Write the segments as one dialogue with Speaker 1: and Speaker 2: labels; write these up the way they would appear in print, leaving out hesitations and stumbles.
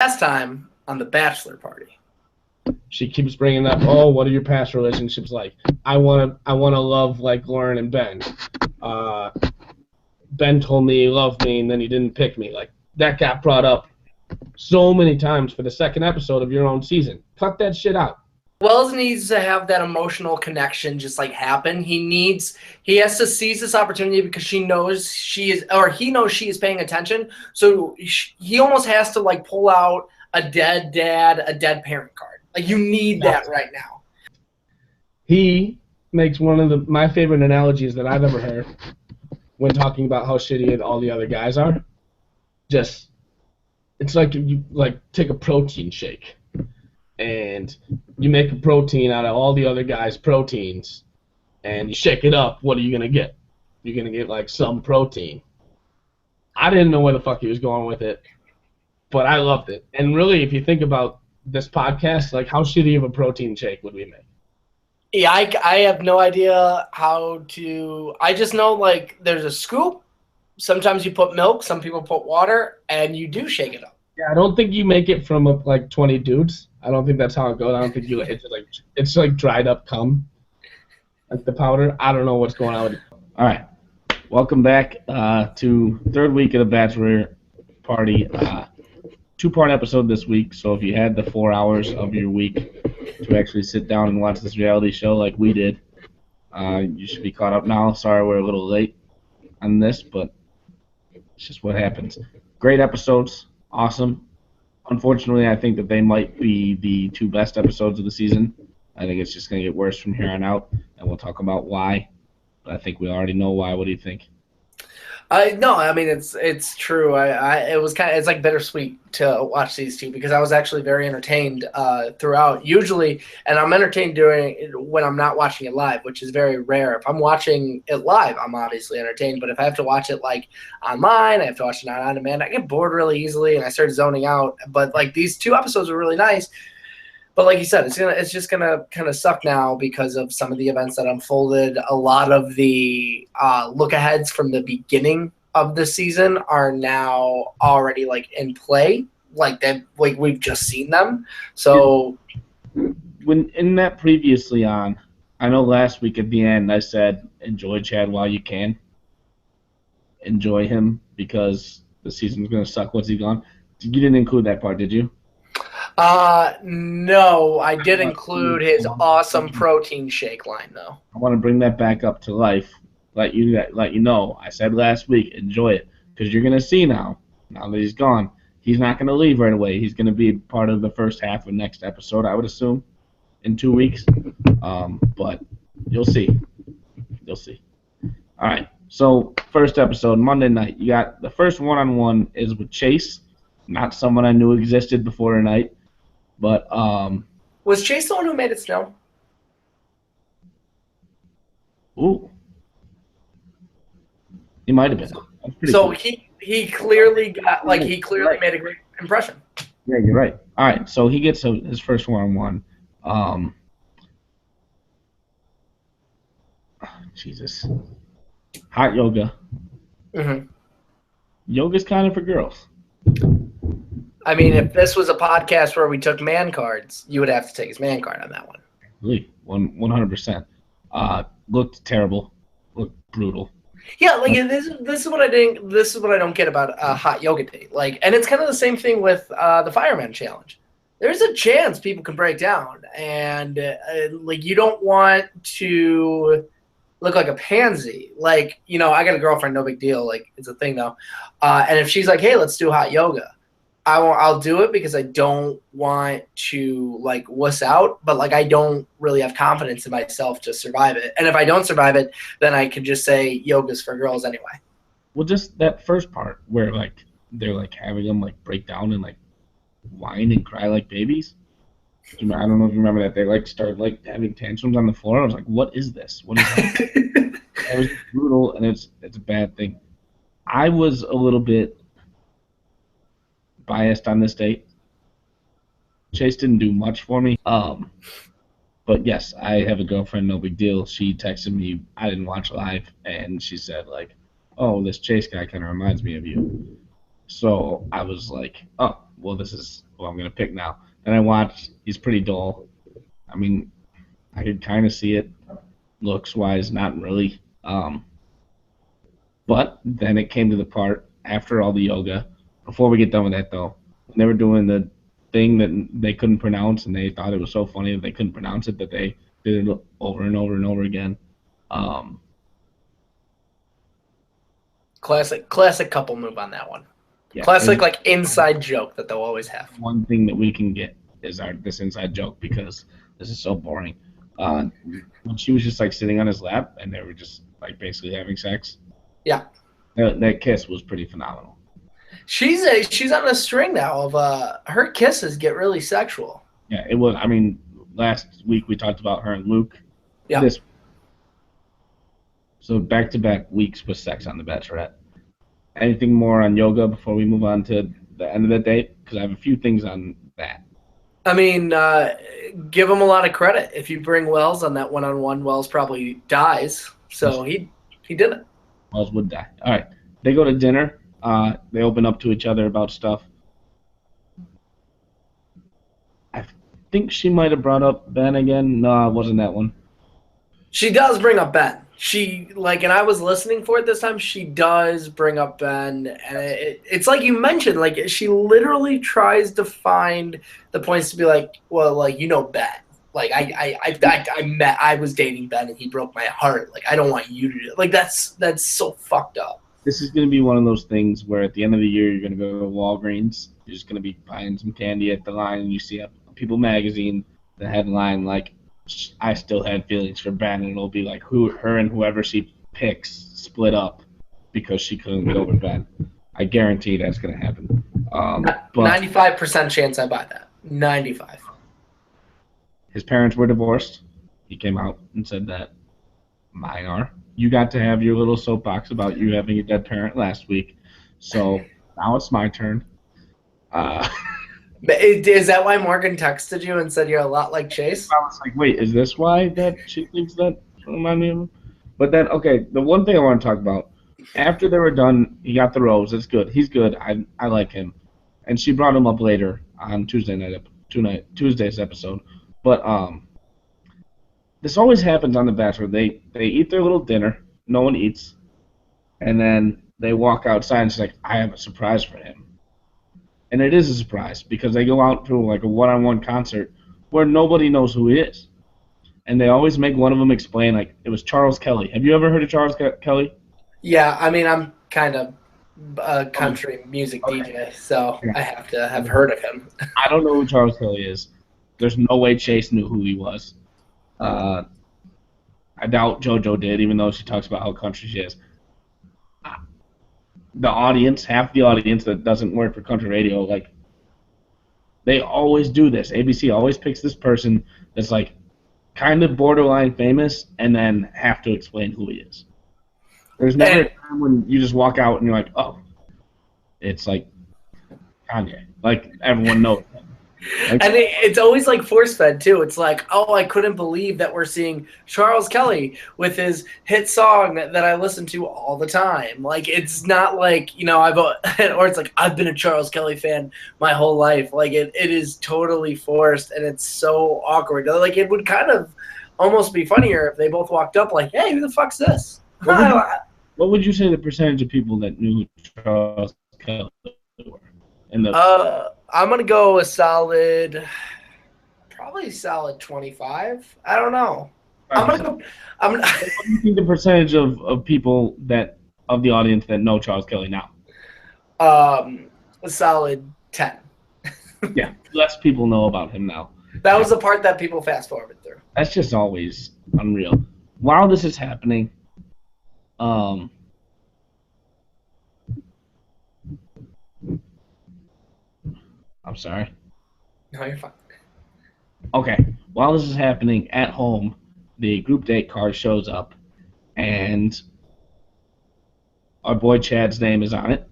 Speaker 1: Last time on the Bachelor Party.
Speaker 2: She keeps bringing up, oh, what are your past relationships like? I wanna love like Lauren and Ben. Ben told me he loved me and then he didn't pick me. Like that got brought up so many times for the second episode of your own season. Cut that shit out.
Speaker 1: Wells needs to have that emotional connection just like happen. He has to seize this opportunity because he knows she is paying attention. So he almost has to like pull out a dead dad, a dead parent card. Like you need that right now.
Speaker 2: He makes one of my favorite analogies that I've ever heard when talking about how shitty all the other guys are. Just, it's like you take a protein shake and you make a protein out of all the other guys' proteins and you shake it up. What are you gonna get? You're gonna get like some protein. I didn't know where the fuck he was going with it, but I loved it. And really, if you think about this podcast, like how shitty of a protein shake would we make?
Speaker 1: Yeah, I have no idea how to. I just know like there's a scoop. Sometimes you put milk. Some people put water, and you do shake it up.
Speaker 2: Yeah, I don't think you make it from like 20 dudes. I don't think that's how it goes. I don't think it's like dried up cum, like the powder. I don't know what's going on with it.
Speaker 3: All right, welcome back to third week of the Bachelor Party. Two-part episode this week. So if you had the 4 hours of your week to actually sit down and watch this reality show like we did, you should be caught up now. Sorry we're a little late on this, but it's just what happens. Great episodes. Awesome. Unfortunately, I think that they might be the two best episodes of the season. I think it's just going to get worse from here on out, and we'll talk about why. But I think we already know why. What do you think?
Speaker 1: No, I mean it's true. It's like bittersweet to watch these two because I was actually very entertained throughout. Usually, and I'm entertained when I'm not watching it live, which is very rare. If I'm watching it live, I'm obviously entertained. But if I have to watch it like online, I have to watch it on demand. I get bored really easily, and I start zoning out. But like these two episodes were really nice. But like you said, it's just gonna kind of suck now because of some of the events that unfolded. A lot of the look-aheads from the beginning of the season are now already like in play, like we've just seen them. So
Speaker 3: when in that previously on, I know last week at the end I said enjoy Chad while you can. Enjoy him because the season's gonna suck once he's gone. You didn't include that part, did you?
Speaker 1: No, I did include his awesome protein shake line, though.
Speaker 3: I want to bring that back up to life. Let you know. I said last week, enjoy it, because you're gonna see now that he's gone, he's not gonna leave right away. He's gonna be part of the first half of next episode, I would assume, in 2 weeks. But you'll see. You'll see. All right. So first episode, Monday night. You got the first one-on-one is with Chase, not someone I knew existed before tonight. But
Speaker 1: was Chase the one who made it snow?
Speaker 3: Ooh, he might have been.
Speaker 1: So
Speaker 3: cool.
Speaker 1: he clearly made a great impression.
Speaker 3: Yeah, you're right. All right, so he gets his first one-on-one. Jesus, hot yoga.
Speaker 1: Mm-hmm. Yoga's
Speaker 3: kind of for girls.
Speaker 1: I mean, if this was a podcast where we took man cards, you would have to take his man card on that one.
Speaker 3: Really, 100%. Looked terrible. Looked brutal.
Speaker 1: Yeah, like this is what I think. This is what I don't get about a hot yoga date. Like, and it's kind of the same thing with the fireman challenge. There's a chance people can break down, and like you don't want to look like a pansy. Like, you know, I got a girlfriend, no big deal. Like, it's a thing though. And if she's like, hey, let's do hot yoga. I'll do it because I don't want to like wuss out, but like I don't really have confidence in myself to survive it. And if I don't survive it, then I could just say yoga's for girls anyway.
Speaker 3: Well, just that first part where like they're like having them like break down and like whine and cry like babies. I don't know if you remember that they like started like having tantrums on the floor. I was like, what is this? What is that? It was brutal, and it's a bad thing. I was a little bit biased on this date. Chase didn't do much for me. But yes, I have a girlfriend, no big deal. She texted me, I didn't watch live, and she said like, oh, this Chase guy kind of reminds me of you. So I was like, oh, well, this is I'm going to pick now. Then I watched, he's pretty dull. I mean, I could kind of see it looks-wise, not really. But then it came to the part after all the yoga. Before we get done with that, though, when they were doing the thing that they couldn't pronounce, and they thought it was so funny that they couldn't pronounce it, that they did it over and over and over again.
Speaker 1: Classic couple move on that one.
Speaker 3: Yeah,
Speaker 1: Classic like inside joke that they'll always have.
Speaker 3: One thing that we can get is this inside joke because this is so boring. When she was just like sitting on his lap and they were just like basically having sex.
Speaker 1: Yeah.
Speaker 3: That kiss was pretty phenomenal.
Speaker 1: She's on a string now of her kisses get really sexual.
Speaker 3: Yeah, it was. I mean, last week we talked about her and Luke.
Speaker 1: Yeah.
Speaker 3: So back-to-back weeks with sex on The Bachelorette. Anything more on yoga before we move on to the end of the date? Because I have a few things on that.
Speaker 1: I mean, give him a lot of credit. If you bring Wells on that one-on-one, Wells probably dies. So he did it.
Speaker 3: Wells would die. All right. They go to dinner. They open up to each other about stuff. I think she might have brought up Ben again. No, it wasn't that one.
Speaker 1: She does bring up Ben. And I was listening for it this time, she does bring up Ben. And it's like you mentioned, like, she literally tries to find the points to be like, well, like, you know Ben. Like, I was dating Ben and he broke my heart. Like, I don't want you to do it. Like, that's so fucked up.
Speaker 3: This is going to be one of those things where at the end of the year, you're going to go to Walgreens. You're just going to be buying some candy at the line, and you see a People magazine, the headline, like, I still had feelings for Ben, and it'll be like her and whoever she picks split up because she couldn't get over Ben. I guarantee that's going to happen. But
Speaker 1: 95% chance I buy that. 95.
Speaker 3: His parents were divorced. He came out and said that mine are. You got to have your little soapbox about you having a dead parent last week, so now it's my turn.
Speaker 1: Is that why Morgan texted you and said you're a lot like Chase?
Speaker 3: I was like, wait, is this why that she thinks that remind me of him? But then, okay, the one thing I want to talk about, after they were done, he got the rose. It's good. He's good. I like him. And she brought him up later on Tuesday's episode. But this always happens on The Bachelor. They eat their little dinner. No one eats. And then they walk outside and she's like, I have a surprise for him. And it is a surprise because they go out to like a one-on-one concert where nobody knows who he is. And they always make one of them explain, like, it was Charles Kelly. Have you ever heard of Charles Kelly?
Speaker 1: Yeah, I mean, I'm kind of a country music DJ, so I have to have heard of him.
Speaker 3: I don't know who Charles Kelly is. There's no way Chase knew who he was. I doubt JoJo did, even though she talks about how country she is. The audience, half the audience that doesn't work for country radio, like, they always do this. ABC always picks this person that's, like, kind of borderline famous and then have to explain who he is. There's never a time when you just walk out and you're like, oh, it's like Kanye. Like, everyone knows him. Like,
Speaker 1: and it's always like force-fed, too. It's like, oh, I couldn't believe that we're seeing Charles Kelly with his hit song that I listen to all the time. Like, it's not like, you know, or it's like, I've been a Charles Kelly fan my whole life. Like, it is totally forced, and it's so awkward. Like, it would kind of almost be funnier if they both walked up like, hey, who the fuck's this?
Speaker 3: What would you say the percentage of people that knew who Charles Kelly were?
Speaker 1: I'm going to go probably solid 25. I don't know.
Speaker 3: What do you think the percentage of people of the audience that know Charles Kelly now?
Speaker 1: A solid 10.
Speaker 3: Yeah, less people know about him now.
Speaker 1: That was the part that people fast forward through.
Speaker 3: That's just always unreal. While this is happening, I'm sorry.
Speaker 1: No, you're fine.
Speaker 3: Okay. While this is happening at home, the group date card shows up, and our boy Chad's name is on it.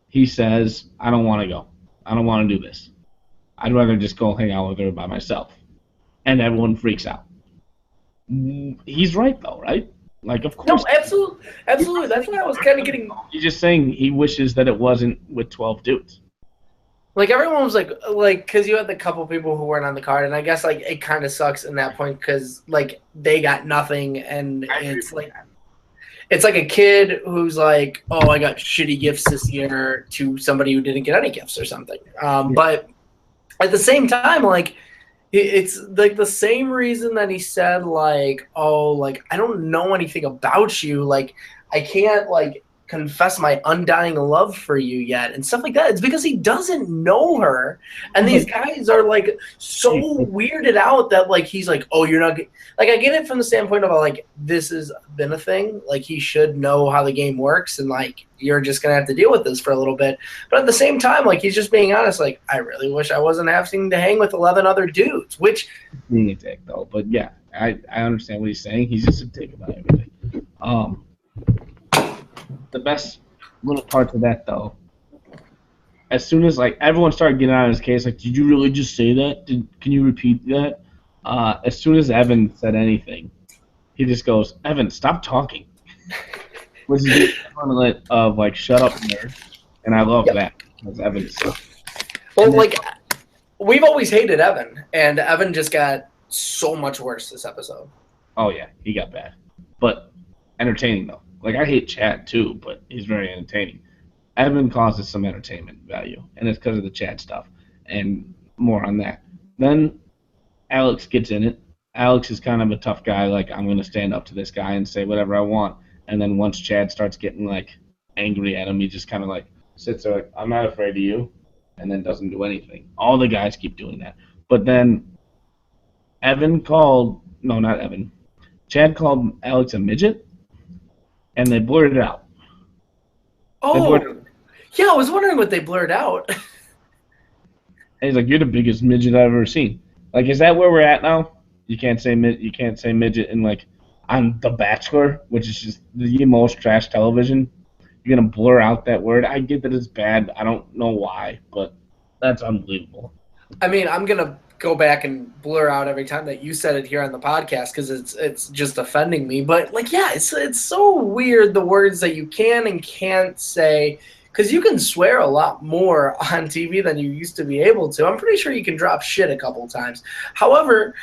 Speaker 3: He says, I don't want to go. I don't want to do this. I'd rather just go hang out with her by myself. And everyone freaks out. He's right, though, right? Like, of course.
Speaker 1: No, absolutely. Absolutely. That's what I was kind of getting.
Speaker 3: He's just saying he wishes that it wasn't with 12 dudes.
Speaker 1: Like everyone was like, because you had the couple people who weren't on the card, and I guess like it kind of sucks in that point because like they got nothing, and
Speaker 3: I agree with that.
Speaker 1: it's like a kid who's like, oh, I got shitty gifts this year to somebody who didn't get any gifts or something.
Speaker 3: Yeah.
Speaker 1: But at the same time, like it's like the same reason that he said like, oh, like I don't know anything about you, like I can't like confess my undying love for you yet and stuff like that. It's because he doesn't know her, and these guys are like so weirded out that like he's like, oh, you're not like, I get it from the standpoint of like this has been a thing, like he should know how the game works, and like you're just gonna have to deal with this for a little bit. But at the same time, like he's just being honest, like I really wish I wasn't having to hang with 11 other dudes, which
Speaker 3: Being a dick though, but yeah, I understand what he's saying. He's just a dick about everything. The best little part to that though, as soon as like everyone started getting on his case, like, did you really just say that? Can you repeat that? As soon as Evan said anything, he just goes, Evan, stop talking. Which is the equivalent of like, shut up, nerd. And I love that because Evan is so.
Speaker 1: well, like we've always hated Evan, and Evan just got so much worse this episode.
Speaker 3: Oh yeah, he got bad, but entertaining though. Like I hate Chad too, but he's very entertaining. Evan causes some entertainment value, and it's because of the Chad stuff, and more on that. Then Alex gets in it. Alex is kind of a tough guy. Like I'm gonna stand up to this guy and say whatever I want. And then once Chad starts getting like angry at him, he just kind of like sits there like I'm not afraid of you, and then doesn't do anything. All the guys keep doing that, but then Evan called no, not Evan. Chad called Alex a midget, and they blurred it out.
Speaker 1: Oh, yeah, I was wondering what they blurred out.
Speaker 3: And he's like, "You're the biggest midget I've ever seen." Like, is that where we're at now? You can't say midget in like on The Bachelor, which is just the most trash television. You're gonna blur out that word. I get that it's bad. I don't know why, but that's unbelievable.
Speaker 1: I mean, I'm gonna go back and blur out every time that you said it here on the podcast because it's just offending me. But like, yeah, it's so weird the words that you can and can't say, because you can swear a lot more on TV than you used to be able to. I'm pretty sure you can drop shit a couple times. However,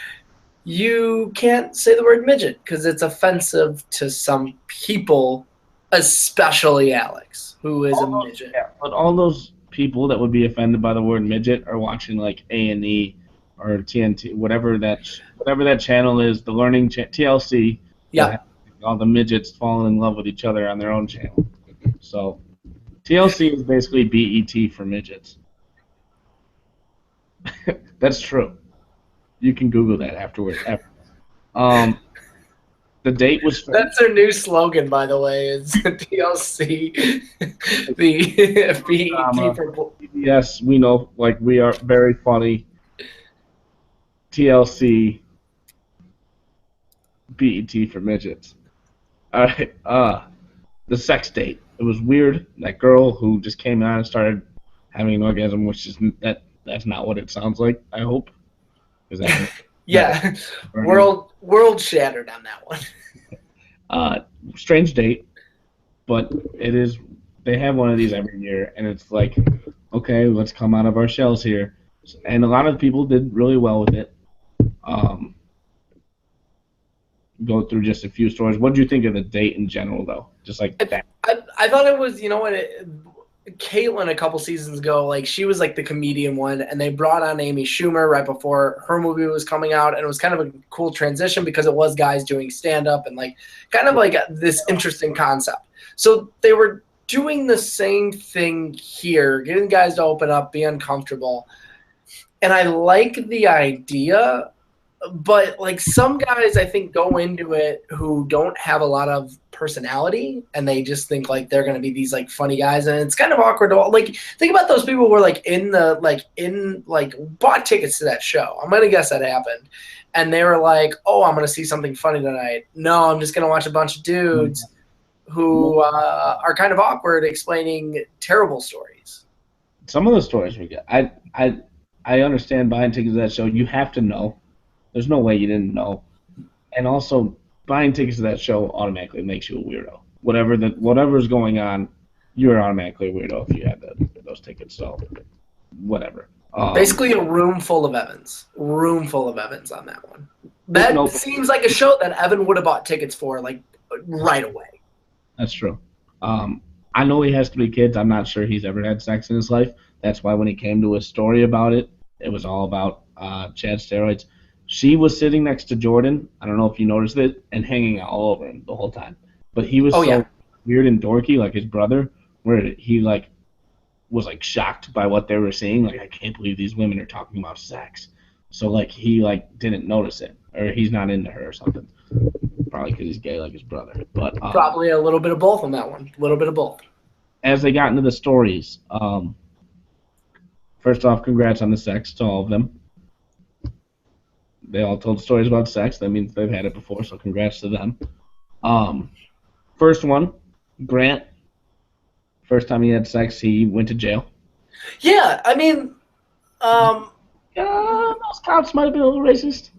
Speaker 1: you can't say the word midget because it's offensive to some people, especially Alex, who is a midget.
Speaker 3: Yeah, but all those people that would be offended by the word midget are watching like A&E or TNT, whatever that channel is, the learning TLC.
Speaker 1: Yeah.
Speaker 3: All the midgets falling in love with each other on their own channel. So TLC is basically BET for midgets. That's true. You can Google that afterwards. The date was.
Speaker 1: That's their new slogan, by the way. It's TLC, the BET for.
Speaker 3: Yes, we know. Like we are very funny. TLC, BET for midgets. All right. The sex date. It was weird. That girl who just came out and started having an orgasm, which is that's not what it sounds like. I hope. Is that
Speaker 1: yeah, world shattered on that one.
Speaker 3: Strange date, but it is. They have one of these every year, and it's like, okay, let's come out of our shells here. And a lot of people did really well with it. Go through just a few stories. What do you think of the date in general, though? Just like that.
Speaker 1: I thought it was, you know what, Caitlyn a couple seasons ago, like she was like the comedian one, and they brought on Amy Schumer right before her movie was coming out, and it was kind of a cool transition because it was guys doing stand-up and like kind of like this interesting concept. So they were doing the same thing here, getting guys to open up, be uncomfortable. And I like the idea, but like some guys I think go into it who don't have a lot of personality, and they just think like they're gonna be these like funny guys, and it's kind of awkward to like think about those people who were like bought tickets to that show. I'm gonna guess that happened, and they were like, oh, I'm gonna see something funny tonight. No, I'm just gonna watch a bunch of dudes who are kind of awkward explaining terrible stories.
Speaker 3: Some of the stories we get, I understand buying tickets to that show. You have to know. There's no way you didn't know. And also, buying tickets to that show automatically makes you a weirdo. Whatever's going on, you're automatically a weirdo if you have those tickets. So whatever.
Speaker 1: Basically, a room full of Evans. Room full of Evans on that one. That
Speaker 3: no,
Speaker 1: seems like a show that Evan would have bought tickets for, like, right away.
Speaker 3: That's true. I know he has 3 kids. I'm not sure he's ever had sex in his life. That's why when he came to a story about it, it was all about Chad steroids. She was sitting next to Jordan. I don't know if you noticed it, and hanging all over him the whole time. But he was weird and dorky, like his brother, where he like was like shocked by what they were seeing. Like, I can't believe these women are talking about sex. So like he like didn't notice it, or he's not into her or something. Probably because he's gay like his brother. But
Speaker 1: probably a little bit of both on that one. A little bit of both.
Speaker 3: As they got into the stories, first off, congrats on the sex to all of them. They all told stories about sex. That means they've had it before, so congrats to them. First one, Grant. First time he had sex, he went to jail.
Speaker 1: Yeah, I mean,
Speaker 3: those cops might have been a little racist.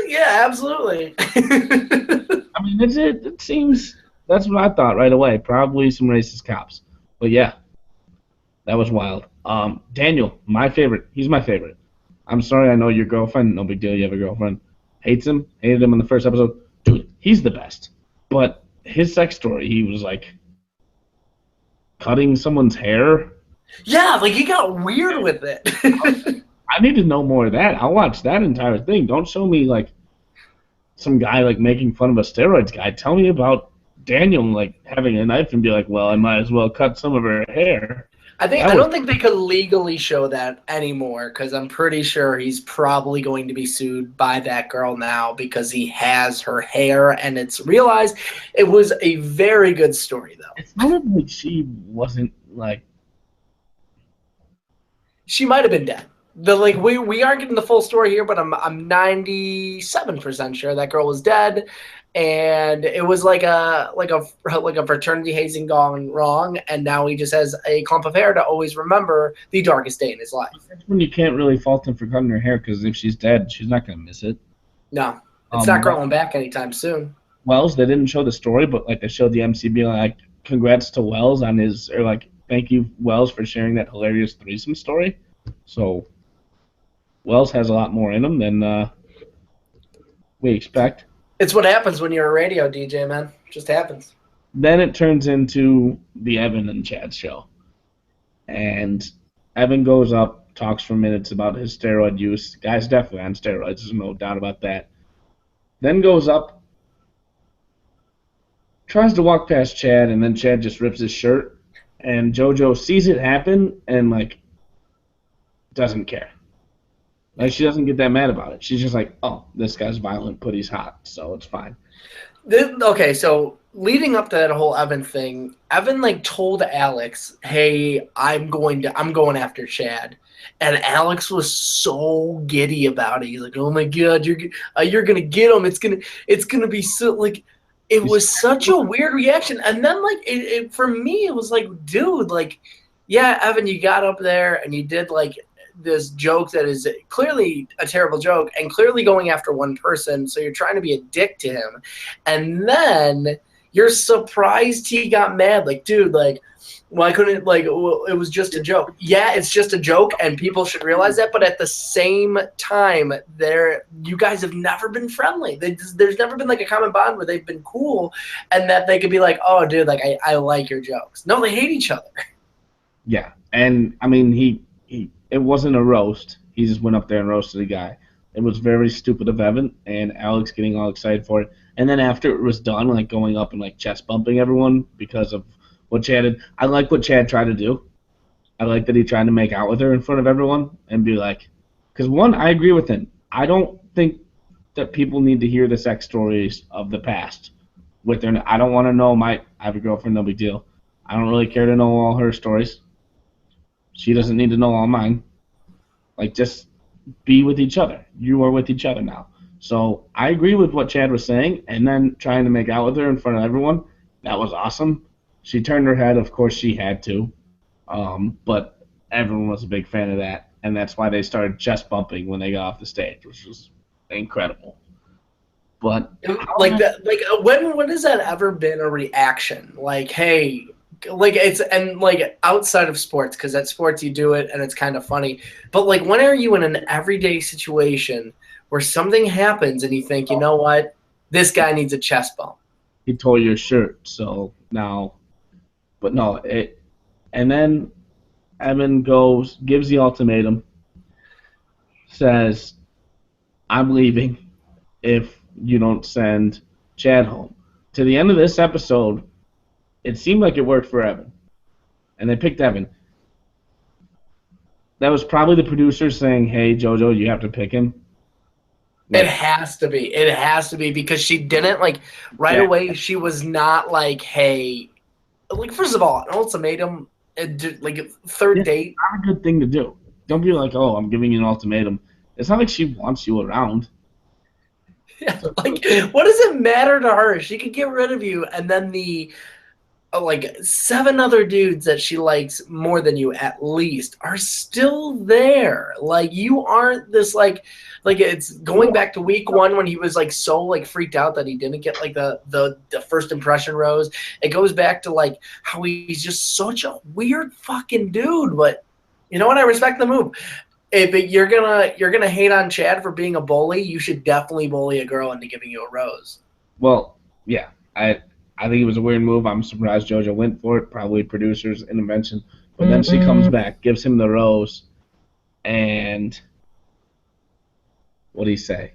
Speaker 1: Yeah, absolutely.
Speaker 3: I mean, it seems, that's what I thought right away. Probably some racist cops. But yeah, that was wild. Daniel, my favorite. He's my favorite. I'm sorry, I know your girlfriend. No big deal, you have a girlfriend. Hates him. Hated him in the first episode. Dude, he's the best. But his sex story, he was like cutting someone's hair.
Speaker 1: Yeah, like he got weird with it.
Speaker 3: I need to know more of that. I'll watch that entire thing. Don't show me like some guy like making fun of a steroids guy. Tell me about Daniel like having a knife and be like, well, I might as well cut some of her hair.
Speaker 1: I don't think they could legally show that anymore because I'm pretty sure he's probably going to be sued by that girl now because he has her hair and it's realized. It was a very good story though.
Speaker 3: It sounded like she wasn't like.
Speaker 1: She might have been dead. We aren't getting the full story here, but I'm 97% sure that girl was dead, and it was like a fraternity hazing gone wrong, and now he just has a clump of hair to always remember the darkest day in his life.
Speaker 3: That's when you can't really fault him for cutting her hair because if she's dead, she's not gonna miss it.
Speaker 1: No, it's not growing back anytime soon.
Speaker 3: Wells, they didn't show the story, but like they showed the MC being like, "Congrats to Wells on his," or like, "Thank you, Wells, for sharing that hilarious threesome story." So. Wells has a lot more in him than we expect.
Speaker 1: It's what happens when you're a radio DJ, man. It just happens.
Speaker 3: Then it turns into the Evan and Chad show. And Evan goes up, talks for minutes about his steroid use. The guy's definitely on steroids, there's no doubt about that. Then goes up, tries to walk past Chad, and then Chad just rips his shirt. And JoJo sees it happen and, like, doesn't care. Like, she doesn't get that mad about it. She's just like, oh, this guy's violent, but he's hot, so it's fine.
Speaker 1: Okay, so leading up to that whole Evan thing, Evan, like, told Alex, hey, I'm going after Chad. And Alex was so giddy about it. He's like, oh, my God, you're going to get him. It's gonna be so, like, it was such a weird reaction. And then, like, for me, it was like, dude, like, yeah, Evan, you got up there and you did, like, this joke that is clearly a terrible joke and clearly going after one person, so you're trying to be a dick to him, and then you're surprised he got mad. Like, dude, like, why couldn't, like, well, it was just a joke. Yeah, it's just a joke, and people should realize that, but at the same time, you guys have never been friendly. There's never been, like, a common bond where they've been cool, and that they could be like, oh, dude, like, I like your jokes. No, they hate each other.
Speaker 3: Yeah, and, I mean, it wasn't a roast. He just went up there and roasted the guy. It was very stupid of Evan and Alex getting all excited for it. And then after it was done, like going up and like chest bumping everyone because of what Chad did. I like what Chad tried to do. I like that he tried to make out with her in front of everyone and be like, because one, I agree with him. I don't think that people need to hear the sex stories of the past. I don't want to know I have a girlfriend, no big deal. I don't really care to know all her stories. She doesn't need to know all mine. Like, just be with each other. You are with each other now. So I agree with what Chad was saying, and then trying to make out with her in front of everyone, that was awesome. She turned her head. Of course she had to. But everyone was a big fan of that, and that's why they started chest bumping when they got off the stage, which was incredible. But
Speaker 1: like that, like when has that ever been a reaction? Like, hey, like it's and like outside of sports, because at sports you do it and it's kind of funny, but like when are you in an everyday situation where something happens and you think, you know what, this guy needs a chest bump?
Speaker 3: He tore your shirt, so now, but no, and then Evan gives the ultimatum, says, I'm leaving if you don't send Chad home. To the end of this episode, it seemed like it worked for Evan, and they picked Evan. That was probably the producers saying, hey, JoJo, you have to pick him.
Speaker 1: It has to be. It has to be, because she didn't, like, right away, she was not like, hey, like, first of all, an ultimatum, like, third date.
Speaker 3: It's not a good thing to do. Don't be like, oh, I'm giving you an ultimatum. It's not like she wants you around.
Speaker 1: Yeah, like, what does it matter to her? She could get rid of you, and then the like 7 other dudes that she likes more than you at least are still there. Like, you aren't this like it's going back to week 1 when he was like so like freaked out that he didn't get like the first impression rose. It goes back to like how he's just such a weird fucking dude. But you know what? I respect the move. If you're gonna hate on Chad for being a bully, you should definitely bully a girl into giving you a rose.
Speaker 3: Well, yeah, I think it was a weird move. I'm surprised JoJo went for it. Probably producers' intervention. But then she comes back, gives him the rose, and what do you say?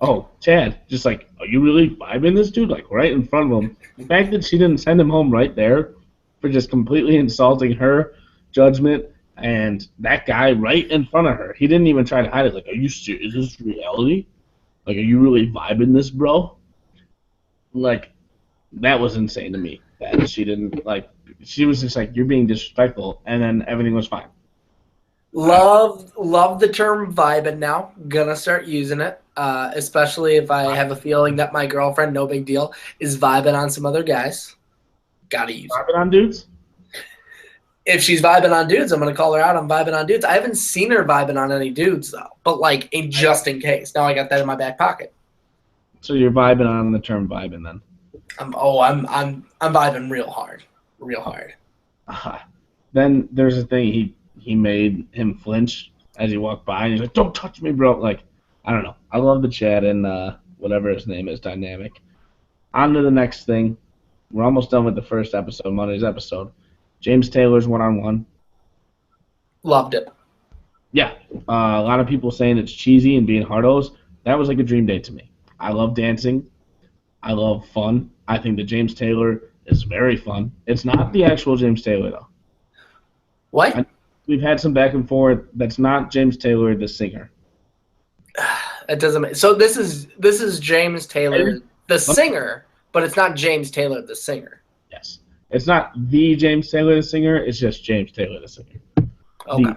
Speaker 3: Oh, Chad, just like, are you really vibing this dude? Like, right in front of him. The fact that she didn't send him home right there for just completely insulting her judgment and that guy right in front of her. He didn't even try to hide it. Like, are you serious? Is this reality? Like, are you really vibing this, bro? Like, that was insane to me. That she didn't, like, she was just like, you're being disrespectful, and then everything was fine.
Speaker 1: Love the term vibing now. Gonna start using it, especially if I have a feeling that my girlfriend, no big deal, is vibing on some other guys. Gotta use
Speaker 3: it. Vibing on dudes?
Speaker 1: If she's vibing on dudes, I'm gonna call her out on vibing on dudes. I haven't seen her vibing on any dudes though, but like just in case. Now I got that in my back pocket.
Speaker 3: So you're vibing on the term vibing then?
Speaker 1: I'm vibing real hard.
Speaker 3: Then there's a thing he made him flinch as he walked by, and he's like, "Don't touch me, bro!" Like, I don't know. I love the Chad and whatever his name is dynamic. On to the next thing. We're almost done with the first episode, Monday's episode. James Taylor's one-on-one.
Speaker 1: Loved it.
Speaker 3: Yeah, a lot of people saying it's cheesy and being hardos. That was like a dream date to me. I love dancing. I love fun. I think that James Taylor is very fun. It's not the actual James Taylor, though.
Speaker 1: What?
Speaker 3: We've had some back and forth. That's not James Taylor, the singer.
Speaker 1: It doesn't. So this is James Taylor, the singer, but it's not James Taylor, the singer.
Speaker 3: Yes. It's not the James Taylor, the singer. It's just James Taylor, the singer.
Speaker 1: Okay.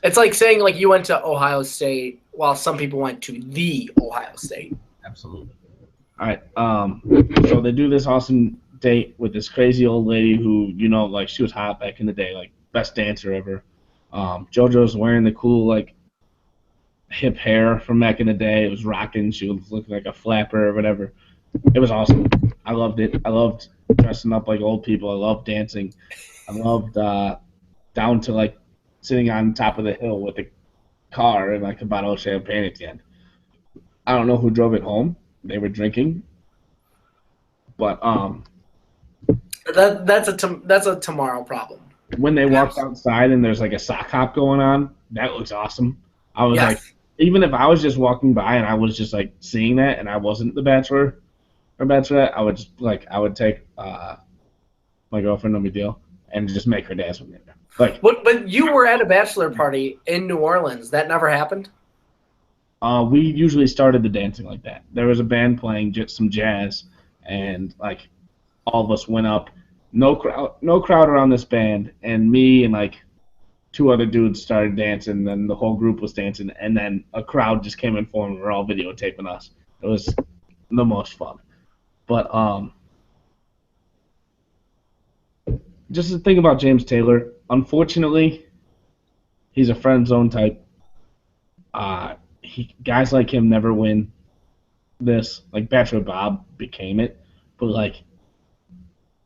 Speaker 1: It's like saying like you went to Ohio State while some people went to the Ohio State.
Speaker 3: Absolutely. All right. So they do this awesome date with this crazy old lady who, you know, like she was hot back in the day, like best dancer ever. JoJo's wearing the cool like hip hair from back in the day. It was rocking. She was looking like a flapper or whatever. It was awesome. I loved it. I loved dressing up like old people. I loved dancing. I loved down to like sitting on top of the hill with a car and like a bottle of champagne at the end. I don't know who drove it home. They were drinking, but
Speaker 1: that's a tomorrow problem.
Speaker 3: When they walked outside and there's like a sock hop going on, that looks awesome. I was like, even if I was just walking by and I was just like seeing that and I wasn't the Bachelor or Bachelorette, I would take my girlfriend, no big deal, and just make her dance with me. Like,
Speaker 1: but you were at a bachelor party in New Orleans. That never happened?
Speaker 3: We usually started the dancing like that. There was a band playing just some jazz, and like all of us went up. No crowd around this band, and me and like 2 other dudes started dancing. Then the whole group was dancing, and then a crowd just came and formed. We were all videotaping us. It was the most fun. But just the thing about James Taylor, unfortunately, he's a friend zone type. Guys like him never win this. Like Bachelor Bob became it, but like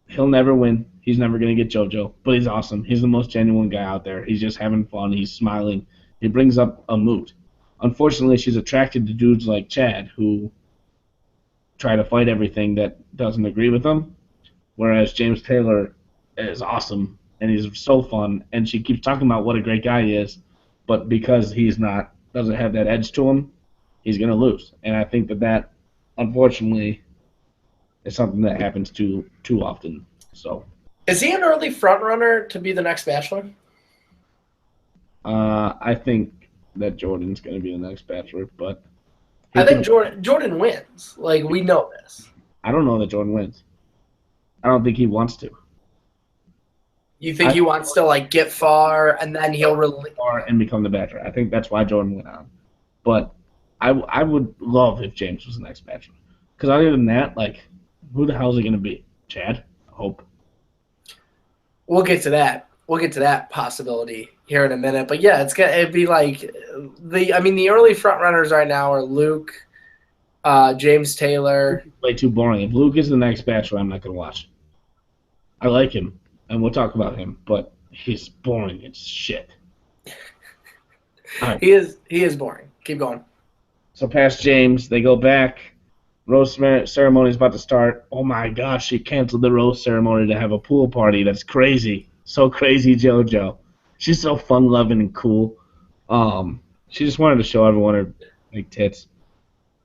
Speaker 3: he'll never win. He's never going to get JoJo, but he's awesome. He's the most genuine guy out there. He's just having fun. He's smiling. He brings up a mood. Unfortunately, she's attracted to dudes like Chad who try to fight everything that doesn't agree with them, whereas James Taylor is awesome, and he's so fun, and she keeps talking about what a great guy he is, but because doesn't have that edge to him, he's going to lose. And I think that unfortunately, is something that happens too often. So,
Speaker 1: is he an early front runner to be the next Bachelor?
Speaker 3: I think that Jordan's going to be the next Bachelor, but
Speaker 1: I think Jordan wins. Like, we know this.
Speaker 3: I don't know that Jordan wins. I don't think he wants to.
Speaker 1: You think he wants to like get far and then he'll really
Speaker 3: far and become the Bachelor? I think that's why Jordan went on. But I would love if James was the next Bachelor, because other than that, like, who the hell is it going to be? Chad? I hope.
Speaker 1: We'll get to that. We'll get to that possibility here in a minute. But yeah, it'd be like the early front runners right now are Luke, James Taylor.
Speaker 3: Way too boring. If Luke is the next Bachelor, I'm not going to watch. I like him, and we'll talk about him, but he's boring. It's shit.
Speaker 1: Right. He is boring. Keep going.
Speaker 3: So past James, they go back. Rose ceremony is about to start. Oh my gosh, she canceled the rose ceremony to have a pool party. That's crazy. So crazy, JoJo. She's so fun-loving and cool. She just wanted to show everyone her big tits.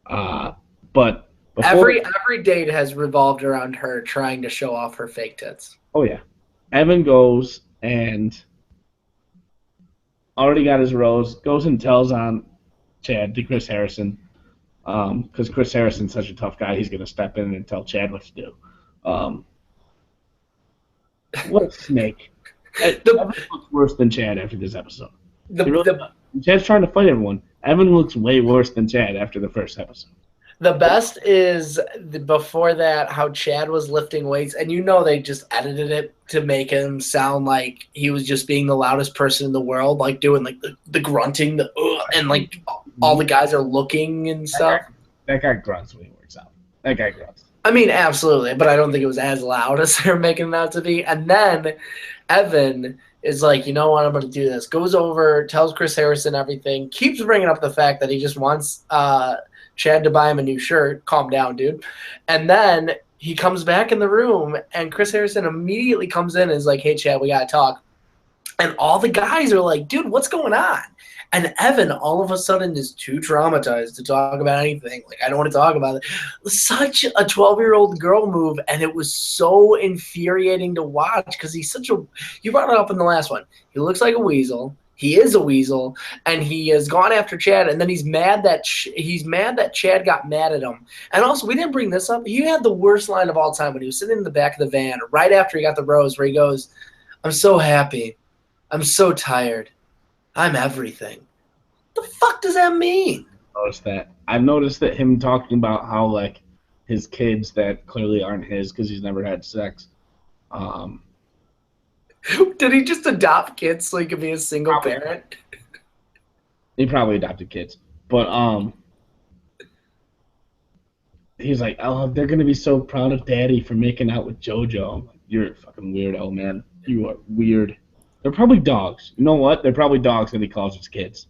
Speaker 3: But
Speaker 1: every date has revolved around her trying to show off her fake tits.
Speaker 3: Oh yeah. Evan goes and already got his rose. Goes and tells on Chad to Chris Harrison. Because Chris Harrison's such a tough guy, he's going to step in and tell Chad what to do. What a snake. Evan looks worse than Chad after this episode. Chad's trying to fight everyone. Evan looks way worse than Chad after the first episode.
Speaker 1: The best is before that, how Chad was lifting weights, and they just edited it to make him sound like he was just being the loudest person in the world, like doing like the grunting, and like all the guys are looking and stuff.
Speaker 3: That guy grunts when he works out. That guy grunts.
Speaker 1: I mean, absolutely, but I don't think it was as loud as they're making it out to be. And then Evan is like, you know what, I'm going to do this. Goes over, tells Chris Harrison everything, keeps bringing up the fact that he just wants Chad to buy him a new shirt. Calm down, dude. And then he comes back in the room, and Chris Harrison immediately comes in and is like, hey, Chad, we got to talk. And all the guys are like, dude, what's going on? And Evan all of a sudden is too traumatized to talk about anything. Like, I don't want to talk about it. Such a 12-year-old girl move, and it was so infuriating to watch because he's such a – you brought it up in the last one. He looks like a weasel. He is a weasel, and he has gone after Chad, and then he's mad that Chad got mad at him. And also, we didn't bring this up. He had the worst line of all time when he was sitting in the back of the van right after he got the rose where he goes, I'm so happy. I'm so tired. I'm everything. The fuck does that mean?
Speaker 3: I've noticed that him talking about how, like, his kids that clearly aren't his because he's never had sex.
Speaker 1: Did he just adopt kids so he could be a single parent?
Speaker 3: He probably adopted kids. But he's like, oh, they're going to be so proud of Daddy for making out with JoJo. I'm like, you're a fucking weirdo, man. You are weird. They're probably dogs. You know what? They're probably dogs that he calls his kids.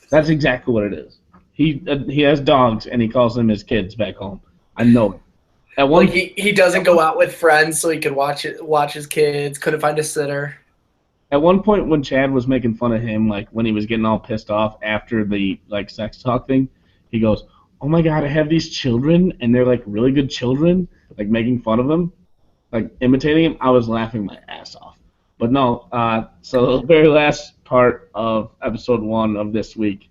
Speaker 3: That's exactly what it is. He has dogs, and he calls them his kids back home. I know it. At one
Speaker 1: he doesn't go out with friends so he could watch his kids. Couldn't find a sitter.
Speaker 3: At one point when Chad was making fun of him, like when he was getting all pissed off after the like sex talk thing, he goes, oh my God, I have these children, and they're like really good children, like making fun of him, like imitating him. I was laughing my ass off. But no, so the very last part of episode 1 of this week,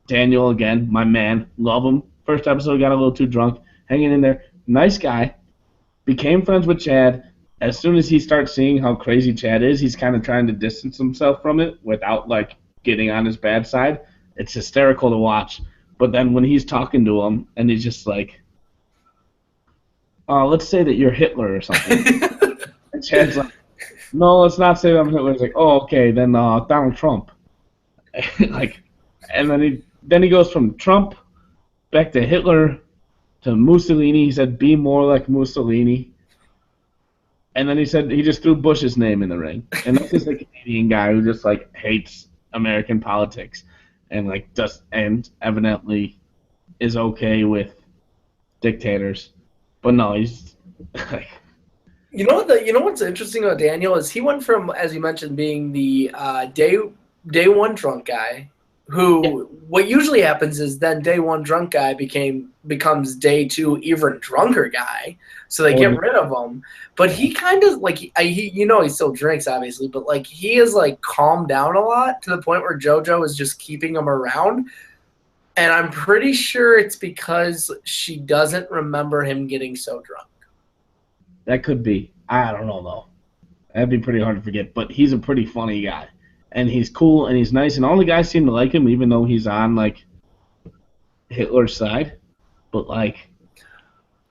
Speaker 3: Daniel again, my man, love him. First episode got a little too drunk, hanging in there. Nice guy, became friends with Chad. As soon as he starts seeing how crazy Chad is, he's kind of trying to distance himself from it without like getting on his bad side. It's hysterical to watch. But then when he's talking to him and he's just like, let's say that you're Hitler or something. And Chad's like, no, let's not say that I'm Hitler. He's like, oh, okay, then Donald Trump. Like, and then he goes from Trump back to Hitler to Mussolini. He said, be more like Mussolini. And then he said he just threw Bush's name in the ring. And that's just a Canadian guy who just like hates American politics and evidently is okay with dictators. But no, he's like,
Speaker 1: You know what's interesting about Daniel is he went from, as you mentioned, being the day one drunk guy, who what usually happens is then day one drunk guy becomes day two even drunker guy, so they get rid of him. But he kind of like he still drinks obviously, but like he is like calmed down a lot to the point where JoJo is just keeping him around. And I'm pretty sure it's because she doesn't remember him getting so drunk.
Speaker 3: that could be. I don't know though. That'd be pretty hard to forget. But he's a pretty funny guy, and he's cool and he's nice, and all the guys seem to like him, even though he's on like Hitler's side. But like,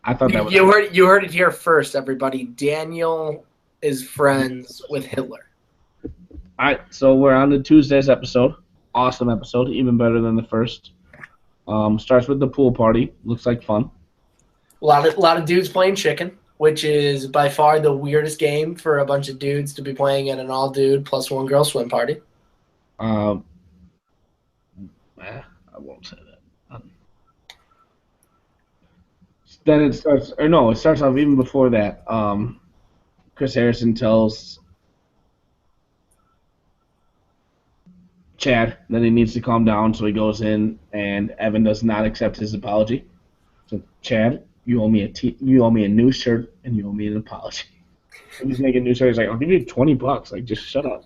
Speaker 3: I thought that was
Speaker 1: you heard it here first, everybody. Daniel is friends with Hitler.
Speaker 3: All right, so we're on to Tuesday's episode. Awesome episode, even better than the first. Starts with the pool party. Looks like fun.
Speaker 1: A lot of dudes playing chicken, which is by far the weirdest game for a bunch of dudes to be playing at an all-dude plus one girl swim party.
Speaker 3: I won't say that. Then it starts off even before that. Chris Harrison tells Chad that he needs to calm down, so he goes in, and Evan does not accept his apology. So Chad, you owe me a new shirt, and you owe me an apology. And he's making a new shirt. He's like, I'll give you $20. Like, just shut up.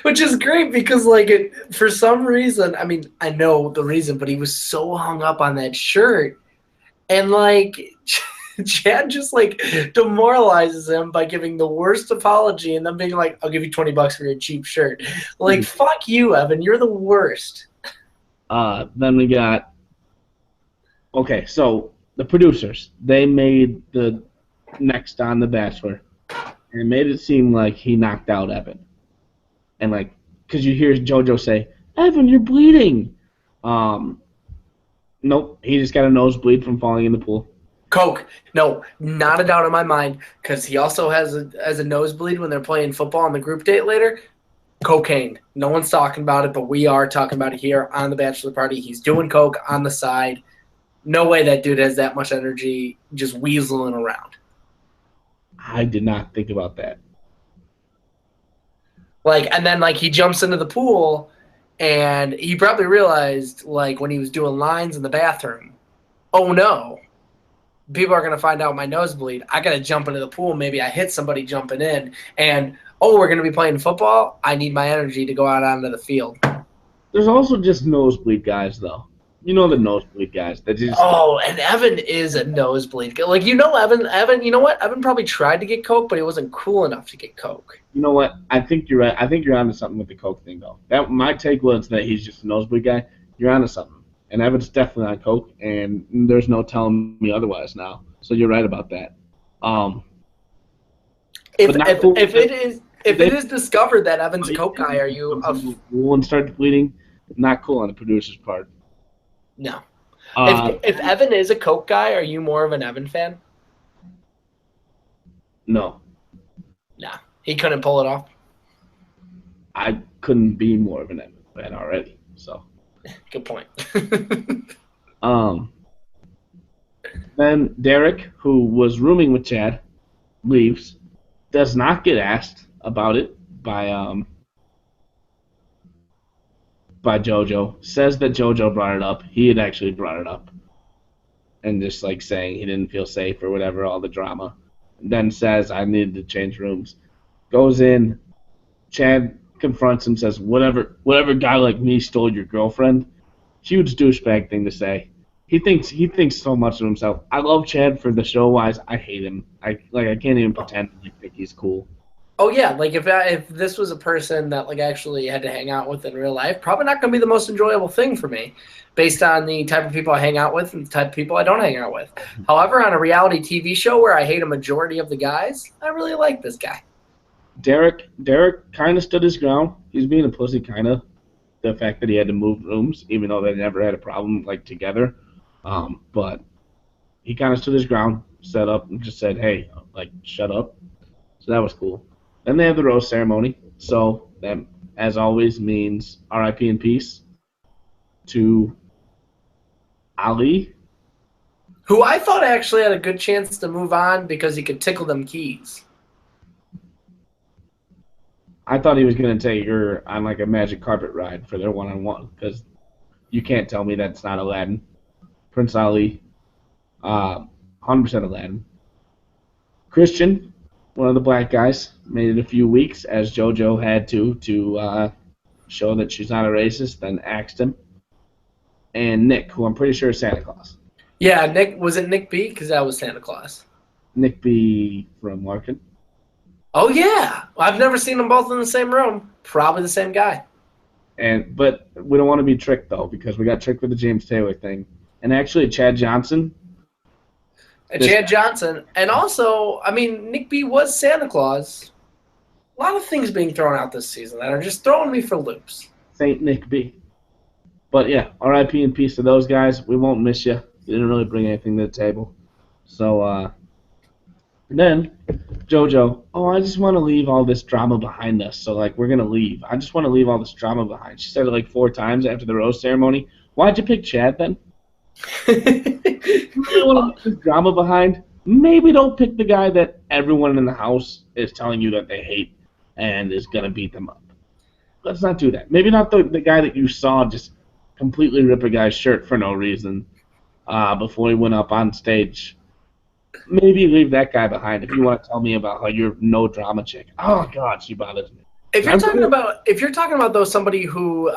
Speaker 1: Which is great because for some reason, I mean, I know the reason, but he was so hung up on that shirt, and Chad just demoralizes him by giving the worst apology and then being like, I'll give you $20 for your cheap shirt. Fuck you, Evan, you're the worst.
Speaker 3: Then we got so the producers, they made the next on The Bachelor and made it seem like he knocked out Evan. And because you hear JoJo say, Evan, you're bleeding. Nope, he just got a nosebleed from falling in the pool.
Speaker 1: Coke. No, not a doubt in my mind, because he also has a nosebleed when they're playing football on the group date later. Cocaine. No one's talking about it, but we are talking about it here on the Bachelor Party. He's doing coke on the side. No way that dude has that much energy just weaseling around.
Speaker 3: I did not think about that.
Speaker 1: And then he jumps into the pool, and he probably realized when he was doing lines in the bathroom, oh no, people are going to find out my nosebleed. I got to jump into the pool. Maybe I hit somebody jumping in, and we're going to be playing football. I need my energy to go out onto the field.
Speaker 3: There's also just nosebleed guys, though. You know the nosebleed guys. That just
Speaker 1: and Evan is a nosebleed. Evan, you know what? Evan probably tried to get coke, but he wasn't cool enough to get coke.
Speaker 3: You know what? I think you're right. I think you're onto something with the coke thing, though. My take was that he's just a nosebleed guy. You're onto something. And Evan's definitely on coke, and there's no telling me otherwise now. So you're right about that.
Speaker 1: If it is discovered that Evan's a coke guy, are you
Speaker 3: and start bleeding? Not cool on the producer's part.
Speaker 1: No. If Evan is a coke guy, are you more of an Evan fan?
Speaker 3: No.
Speaker 1: Nah, he couldn't pull it off.
Speaker 3: I couldn't be more of an Evan fan already. So.
Speaker 1: Good point.
Speaker 3: Then Derek, who was rooming with Chad, leaves. Does not get asked about it by JoJo. Says that JoJo brought it up. He had actually brought it up. And just saying he didn't feel safe or whatever, all the drama. Then says, I needed to change rooms. Goes in. Chad confronts him, says, whatever guy like me stole your girlfriend. Huge douchebag thing to say. He thinks so much of himself. I love Chad for the show wise. I hate him. I can't even pretend to think he's cool.
Speaker 1: Oh yeah, if this was a person that actually had to hang out with in real life, probably not going to be the most enjoyable thing for me, based on the type of people I hang out with and the type of people I don't hang out with. However, on a reality TV show where I hate a majority of the guys, I really like this guy.
Speaker 3: Derek kind of stood his ground. He's being a pussy, kind of. The fact that he had to move rooms, even though they never had a problem together. But he kind of stood his ground. set up and just said, hey, like, shut up. So that was cool. Then they have the rose ceremony. So that, as always, means R.I.P. in peace to Ali.
Speaker 1: Who I thought actually had a good chance to move on because he could tickle them keys.
Speaker 3: I thought he was going to take her on like a magic carpet ride for their one-on-one because you can't tell me that's not Aladdin. Prince Ali, 100% Aladdin. Christian, one of the black guys, made it a few weeks as JoJo had to show that she's not a racist, then axed him. And Nick, who I'm pretty sure is Santa Claus.
Speaker 1: Yeah, Nick, was it Nick B? Because that was Santa Claus.
Speaker 3: Nick B. from Larkin.
Speaker 1: Oh, yeah. I've never seen them both in the same room. Probably the same guy.
Speaker 3: But we don't want to be tricked, though, because we got tricked with the James Taylor thing. And actually, Chad Johnson.
Speaker 1: Chad Johnson. And also, I mean, Nick B was Santa Claus. A lot of things being thrown out this season that are just throwing me for loops.
Speaker 3: Saint Nick B. But, yeah, R.I.P. and peace to those guys. We won't miss you. You didn't really bring anything to the table. So, then JoJo, I just want to leave all this drama behind us. So, like, we're going to leave. I just want to leave all this drama behind. She said it like 4 times after the rose ceremony. Why'd you pick Chad then? You really want to leave this drama behind? Maybe don't pick the guy that everyone in the house is telling you that they hate and is going to beat them up. Let's not do that. Maybe not the guy that you saw just completely rip a guy's shirt for no reason before he went up on stage. Maybe leave that guy behind if you want to tell me about how you're no drama chick. Oh God, she bothers me.
Speaker 1: If you're talking about though somebody who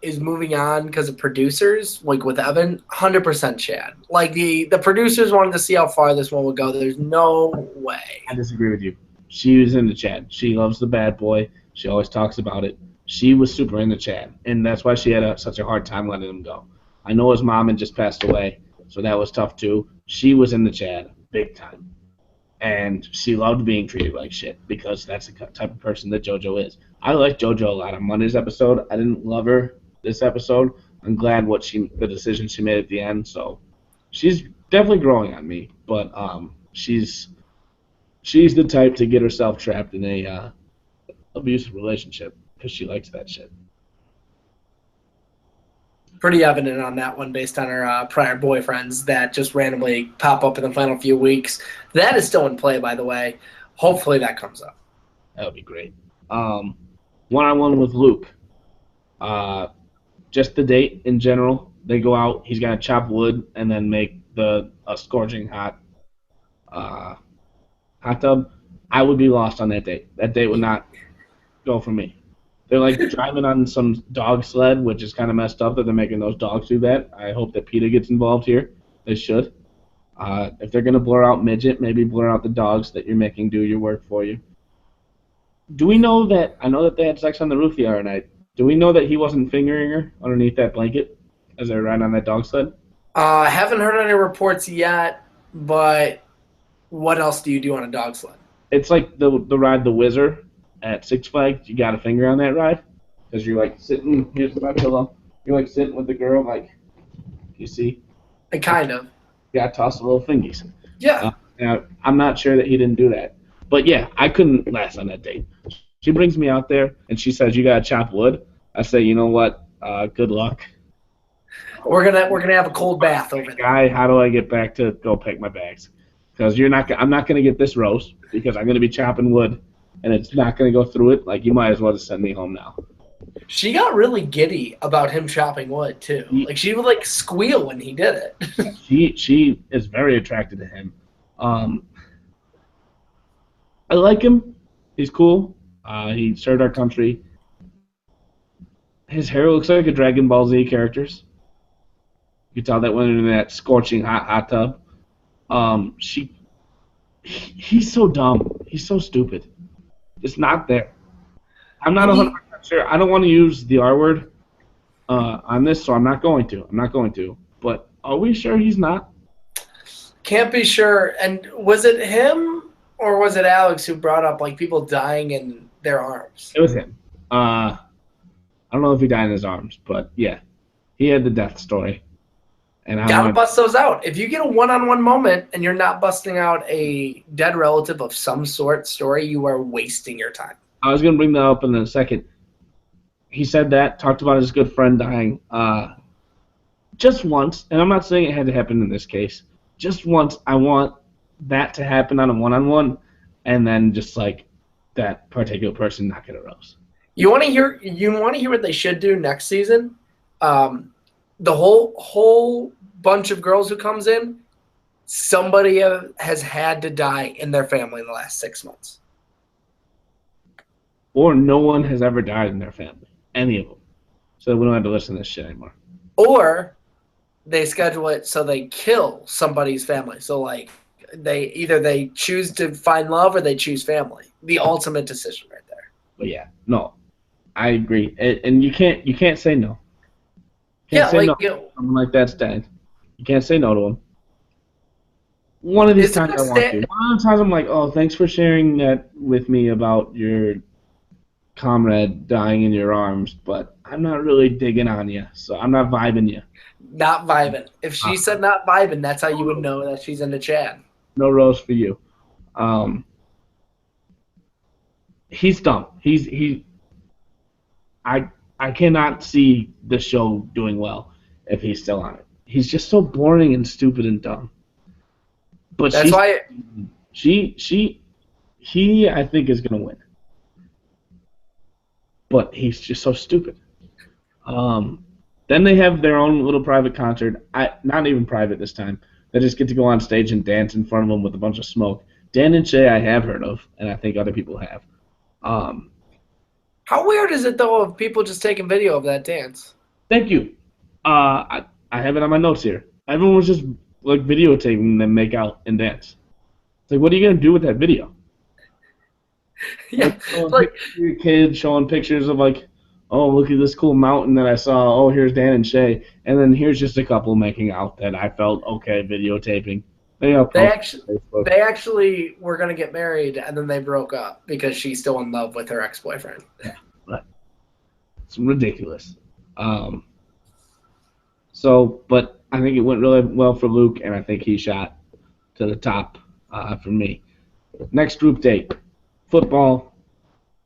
Speaker 1: is moving on because of producers, like with Evan, 100% Chad. Like the producers wanted to see how far this one would go. There's no way.
Speaker 3: I disagree with you. She was into Chad. She loves the bad boy. She always talks about it. She was super into Chad, and that's why she had such a hard time letting him go. I know his mom had just passed away, so that was tough too. She was into Chad big time. And she loved being treated like shit because that's the type of person that JoJo is. I like JoJo a lot on Monday's episode. I didn't love her this episode. I'm glad the decision she made at the end. So she's definitely growing on me, but she's the type to get herself trapped in a abusive relationship because she likes that shit.
Speaker 1: Pretty evident on that one based on her prior boyfriends that just randomly pop up in the final few weeks. That is still in play, by the way. Hopefully that comes up.
Speaker 3: That would be great. One-on-one with Luke. Just the date in general. They go out. He's got to chop wood and then make a scorching hot tub. I would be lost on that date. That date would not go for me. They're like driving on some dog sled, which is kind of messed up that they're making those dogs do that. I hope that PETA gets involved here. They should. If they're going to blur out midget, maybe blur out the dogs that you're making do your work for you. Do we know that, I know that they had sex on the roof the other night. Do we know that he wasn't fingering her underneath that blanket as they were riding on that dog sled?
Speaker 1: I haven't heard any reports yet, but what else do you do on a dog sled?
Speaker 3: It's like the ride The Whizzer at Six Flags. You got a finger on that ride because you're like sitting, here's my pillow. You're like sitting with the girl, like, you see?
Speaker 1: Kind of.
Speaker 3: You got to toss the little fingies.
Speaker 1: Yeah.
Speaker 3: Now, I'm not sure that he didn't do that. But yeah, I couldn't last on that date. She brings me out there and she says, you got to chop wood. I say, you know what? Good luck.
Speaker 1: We're gonna have a cold bath over there.
Speaker 3: Guy, how do I get back to go pack my bags? Because I'm not gonna get this roast because I'm gonna be chopping wood, and it's not gonna go through it. Like, you might as well just send me home now.
Speaker 1: She got really giddy about him chopping wood too. Like, she would like squeal when he did it.
Speaker 3: She is very attracted to him. I like him. He's cool. He served our country. His hair looks like a Dragon Ball Z character's. You can tell that went into that scorching hot tub. He's so dumb. He's so stupid. It's not there. I'm not 100% sure. I don't want to use the R word on this, so I'm not going to. But are we sure he's not?
Speaker 1: Can't be sure. And was it him or was it Alex who brought up like people dying in their arms?
Speaker 3: It was him. I don't know if he died in his arms, but yeah, he had the death story. And I
Speaker 1: Gotta
Speaker 3: want
Speaker 1: bust those out. If you get a one-on-one moment and you're not busting out a dead relative of some sort story, you are wasting your time.
Speaker 3: I was going to bring that up in a second. He said that, talked about his good friend dying. Just once, and I'm not saying it had to happen in this case, just once I want that to happen on a one-on-one, and then just like that particular person not get a rose.
Speaker 1: You want to hear what they should do next season? The whole bunch of girls who comes in, somebody has had to die in their family in the last 6 months.
Speaker 3: Or no one has ever died in their family. Any of them. So we don't have to listen to this shit anymore.
Speaker 1: Or they schedule it so they kill somebody's family. So like they choose to find love or they choose family. The ultimate decision right there.
Speaker 3: But yeah, no. I agree. And you can't say no.
Speaker 1: Yeah,
Speaker 3: say
Speaker 1: like
Speaker 3: no. Someone like that's dead. You can't say no to him. One of these times I want to. One of the times I'm like, oh, thanks for sharing that with me about your comrade dying in your arms, but I'm not really digging on you, so I'm not vibing you.
Speaker 1: Not vibing. If she said not vibing, that's how you would know that she's into Chad.
Speaker 3: No rose for you. He's dumb. I cannot see the show doing well if he's still on it. He's just so boring and stupid and dumb. But
Speaker 1: that's why
Speaker 3: he I think is gonna win. But he's just so stupid. Then they have their own little private concert. Not even private this time. They just get to go on stage and dance in front of them with a bunch of smoke. Dan and Shay I have heard of, and I think other people have.
Speaker 1: How weird is it, though, of people just taking video of that dance?
Speaker 3: Thank you. I have it on my notes here. Everyone was just like videotaping them make out and dance. It's like, what are you going to do with that video?
Speaker 1: Yeah,
Speaker 3: like your kids showing pictures of like, oh, look at this cool mountain that I saw. Oh, here's Dan and Shay, and then here's just a couple making out that I felt okay videotaping. They
Speaker 1: actually were gonna get married, and then they broke up because she's still in love with her ex-boyfriend.
Speaker 3: Yeah, but it's ridiculous. But I think it went really well for Luke, and I think he shot to the top for me. Next group date. Football.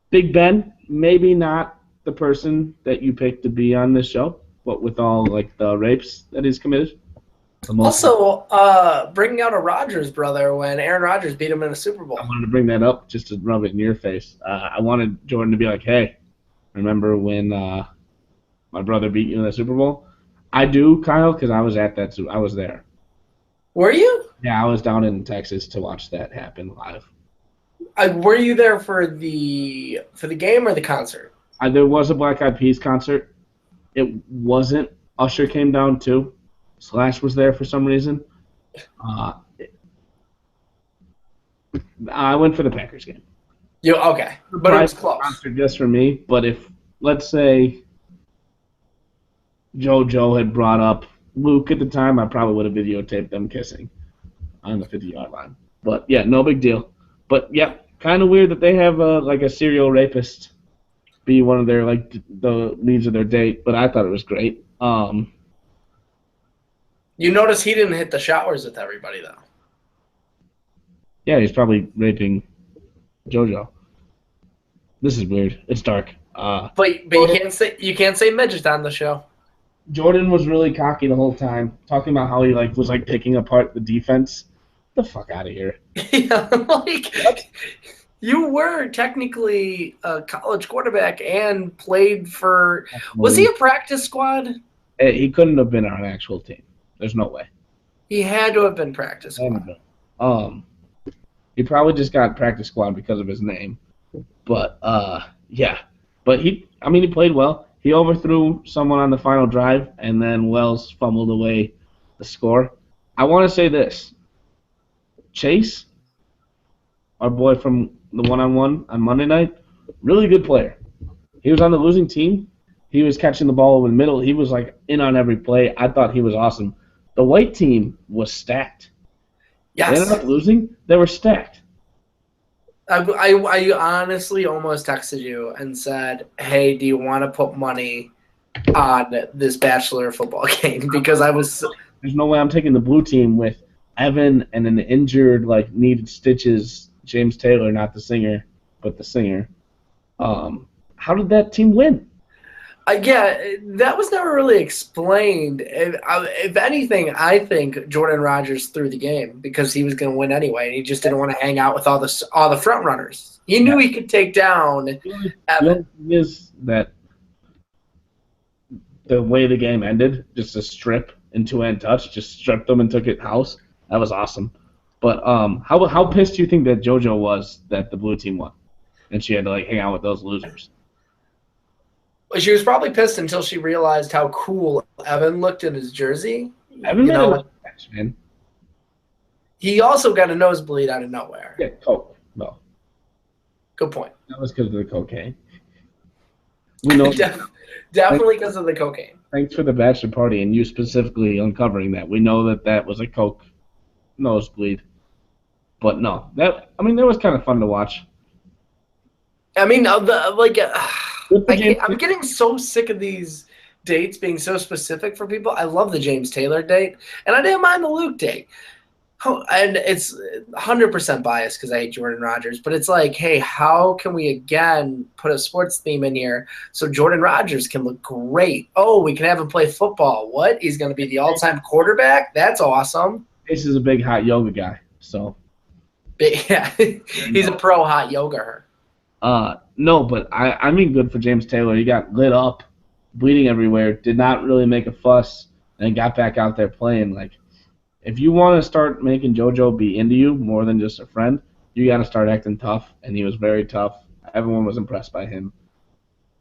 Speaker 3: Big Ben, maybe not the person that you picked to be on this show, but with all like the rapes that he's committed.
Speaker 1: Also, bringing out a Rodgers brother when Aaron Rodgers beat him in a Super Bowl.
Speaker 3: I wanted to bring that up just to rub it in your face. I wanted Jordan to be like, hey, remember when my brother beat you in the Super Bowl? I do, Kyle, because I was at that. I was there.
Speaker 1: Were you?
Speaker 3: Yeah, I was down in Texas to watch that happen live.
Speaker 1: Were you there for the game or the concert?
Speaker 3: There was a Black Eyed Peas concert. It wasn't. Usher came down too. Slash was there for some reason. I went for the Packers game.
Speaker 1: Okay, but it was close.
Speaker 3: Concert just for me. But if let's say JoJo had brought up Luke at the time, I probably would have videotaped them kissing on the 50-yard line. But yeah, no big deal. But yeah, kind of weird that they have a serial rapist be one of their the leads of their date. But I thought it was great.
Speaker 1: You notice he didn't hit the showers with everybody though.
Speaker 3: Yeah, he's probably raping JoJo. This is weird. It's dark.
Speaker 1: But you can't say midget on the show.
Speaker 3: Jordan was really cocky the whole time, talking about how he was picking apart the defense. Get the fuck out of here.
Speaker 1: Yeah, you were technically a college quarterback and played for. Was he a practice squad?
Speaker 3: He couldn't have been on an actual team. There's no way.
Speaker 1: He had to have been practice squad.
Speaker 3: He probably just got practice squad because of his name. But yeah. But he played well. He overthrew someone on the final drive, and then Wells fumbled away the score. I want to say this. Chase, our boy from the one-on-one on Monday night, really good player. He was on the losing team. He was catching the ball in the middle. He was in on every play. I thought he was awesome. The white team was stacked.
Speaker 1: Yes.
Speaker 3: They ended up losing. They were stacked.
Speaker 1: I honestly almost texted you and said, hey, do you want to put money on this Bachelor football game? Because I was
Speaker 3: there's no way I'm taking the blue team with Evan and an injured, like, needed stitches, James Taylor, not the singer, but the singer. How did that team win?
Speaker 1: Yeah, that was never really explained. If anything, I think Jordan Rodgers threw the game because he was going to win anyway, and he just didn't want to hang out with all the front runners. He knew he could take down
Speaker 3: The
Speaker 1: Evan.
Speaker 3: only thing is that the way the game ended, just a strip and two-hand touch, just stripped them and took it house. That was awesome. But how pissed do you think that JoJo was that the blue team won, and she had to like hang out with those losers?
Speaker 1: She was probably pissed until she realized how cool Evan looked in his jersey.
Speaker 3: Evan made a nice catch, man.
Speaker 1: He also got a nosebleed out of nowhere.
Speaker 3: Yeah, coke. No,
Speaker 1: Good point.
Speaker 3: that was because of the cocaine. We know.
Speaker 1: Definitely because of the cocaine.
Speaker 3: Thanks for the bachelor party and you specifically uncovering that. We know that that was a coke nosebleed, but no, that was kind of fun to watch.
Speaker 1: I mean, I'm getting so sick of these dates being so specific for people. I love the James Taylor date, and I didn't mind the Luke date. And it's 100% biased because I hate Jordan Rodgers, but it's like, hey, how can we again put a sports theme in here so Jordan Rodgers can look great? Oh, we can have him play football. What? He's going to be the all-time quarterback? That's awesome.
Speaker 3: Ace is a big hot yoga guy, so.
Speaker 1: But, yeah, he's a pro hot yoga.
Speaker 3: No, but I mean good for James Taylor. He got lit up, bleeding everywhere, did not really make a fuss, and got back out there playing. Like, if you want to start making JoJo be into you more than just a friend, you got to start acting tough, and he was very tough. Everyone was impressed by him.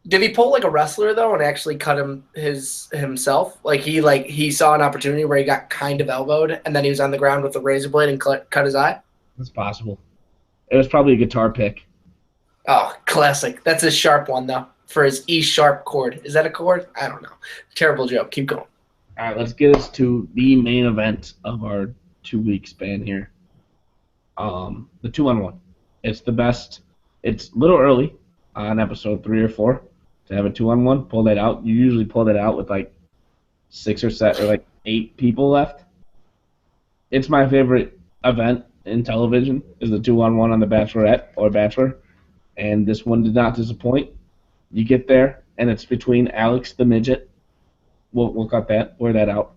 Speaker 1: Did he pull like a wrestler though and actually cut himself? Like he saw an opportunity where he got kind of elbowed, and then he was on the ground with a razor blade and cut his eye?
Speaker 3: It's possible. It was probably a guitar pick.
Speaker 1: Oh, classic. That's a sharp one, though, for his E-sharp chord. Is that a chord? I don't know. Terrible joke. Keep going.
Speaker 3: All right, let's get us to the main event of our 2-week span here. The 2-on-1. It's the best. It's a little early on episode 3 or 4 to have a 2-on-1. Pull that out. You usually pull that out with like 6 or 7 or like 8 people left. It's my favorite event in television is the 2-on-1 on the Bachelorette or Bachelor. And this one did not disappoint. You get there, and it's between Alex the midget. We'll cut that, blur that out.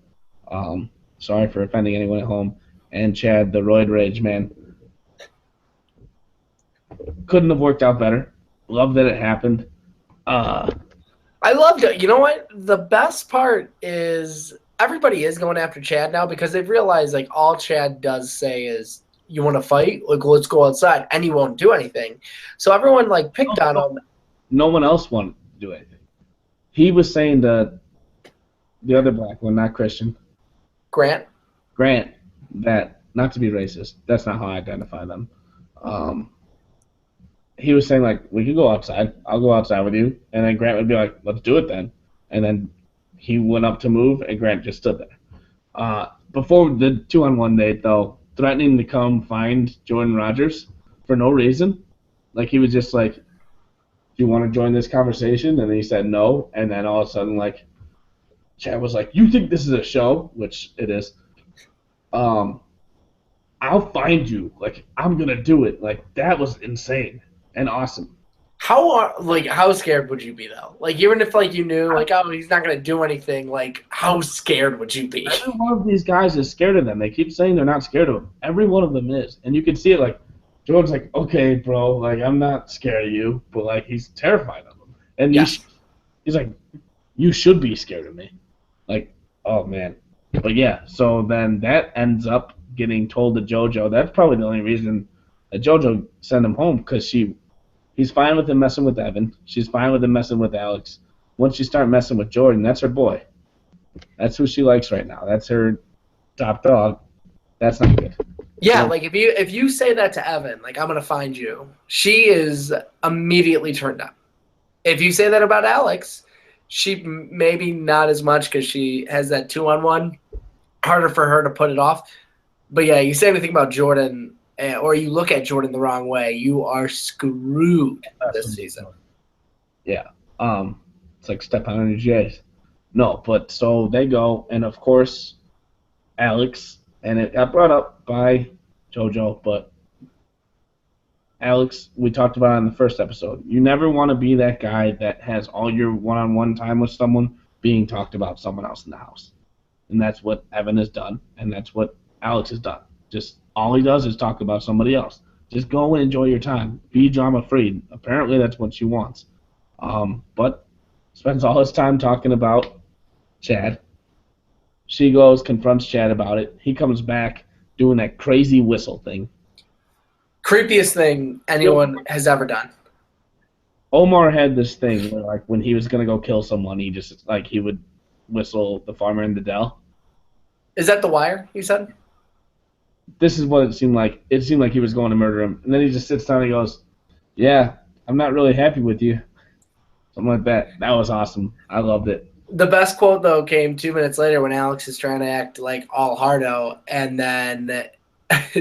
Speaker 3: Sorry for offending anyone at home. And Chad the roid rage man. Couldn't have worked out better. Love that it happened.
Speaker 1: I loved it. You know what? The best part is everybody is going after Chad now because they've realized like all Chad does say is, you want to fight? Like, let's go outside. And he won't do anything. So everyone, like, picked on him.
Speaker 3: No one else wanted to do anything. He was saying to the other black one, not Christian.
Speaker 1: Grant,
Speaker 3: that, not to be racist, that's not how I identify them. He was saying, like, we could go outside. I'll go outside with you. And then Grant would be like, let's do it then. And then he went up to move, and Grant just stood there. Before the 2-on-1 date, though, threatening to come find Jordan Rodgers for no reason. Like, he was just like, do you want to join this conversation? And then he said no. And then all of a sudden, like, Chad was like, you think this is a show? Which it is. I'll find you. Like, I'm going to do it. Like, that was insane and awesome.
Speaker 1: How scared would you be, though? Like, even if, like, you knew, like, oh, he's not going to do anything, like, how scared would you be?
Speaker 3: Every one of these guys is scared of them. They keep saying they're not scared of him. Every one of them is. And you can see it, like, Jordan's like, okay, bro, like, I'm not scared of you, but, like, he's terrified of them. And he's like, you should be scared of me. Like, oh, man. But, yeah, so then that ends up getting told to JoJo. That's probably the only reason that JoJo sent him home, because he's fine with him messing with Evan. She's fine with him messing with Alex. Once you start messing with Jordan, that's her boy. That's who she likes right now. That's her top dog. That's not good.
Speaker 1: Yeah, like if you say that to Evan, like, I'm gonna find you, she is immediately turned on. If you say that about Alex, she maybe not as much because she has that 2-on-1. Harder for her to put it off. But yeah, you say anything about Jordan, or you look at Jordan the wrong way, you are screwed this season.
Speaker 3: Yeah. It's like step on your J's. No, but so they go, and of course, Alex, and it got brought up by JoJo, but Alex, we talked about it in the first episode. You never want to be that guy that has all your one-on-one time with someone being talked about someone else in the house. And that's what Evan has done, and that's what Alex has done. Just all he does is talk about somebody else. Just go and enjoy your time. Be drama-free. Apparently that's what she wants. But spends all his time talking about Chad. She goes, confronts Chad about it. He comes back doing that crazy whistle thing.
Speaker 1: Creepiest thing anyone has ever done.
Speaker 3: Omar had this thing where, like, when he was gonna go kill someone, he would whistle the farmer in the Dell.
Speaker 1: Is that The Wire, you said?
Speaker 3: This is what it seemed like. It seemed like he was going to murder him, and then he just sits down and he goes, "Yeah, I'm not really happy with you." Something like that. That was awesome. I loved it.
Speaker 1: The best quote, though, came 2 minutes later when Alex is trying to act like all hardo, and then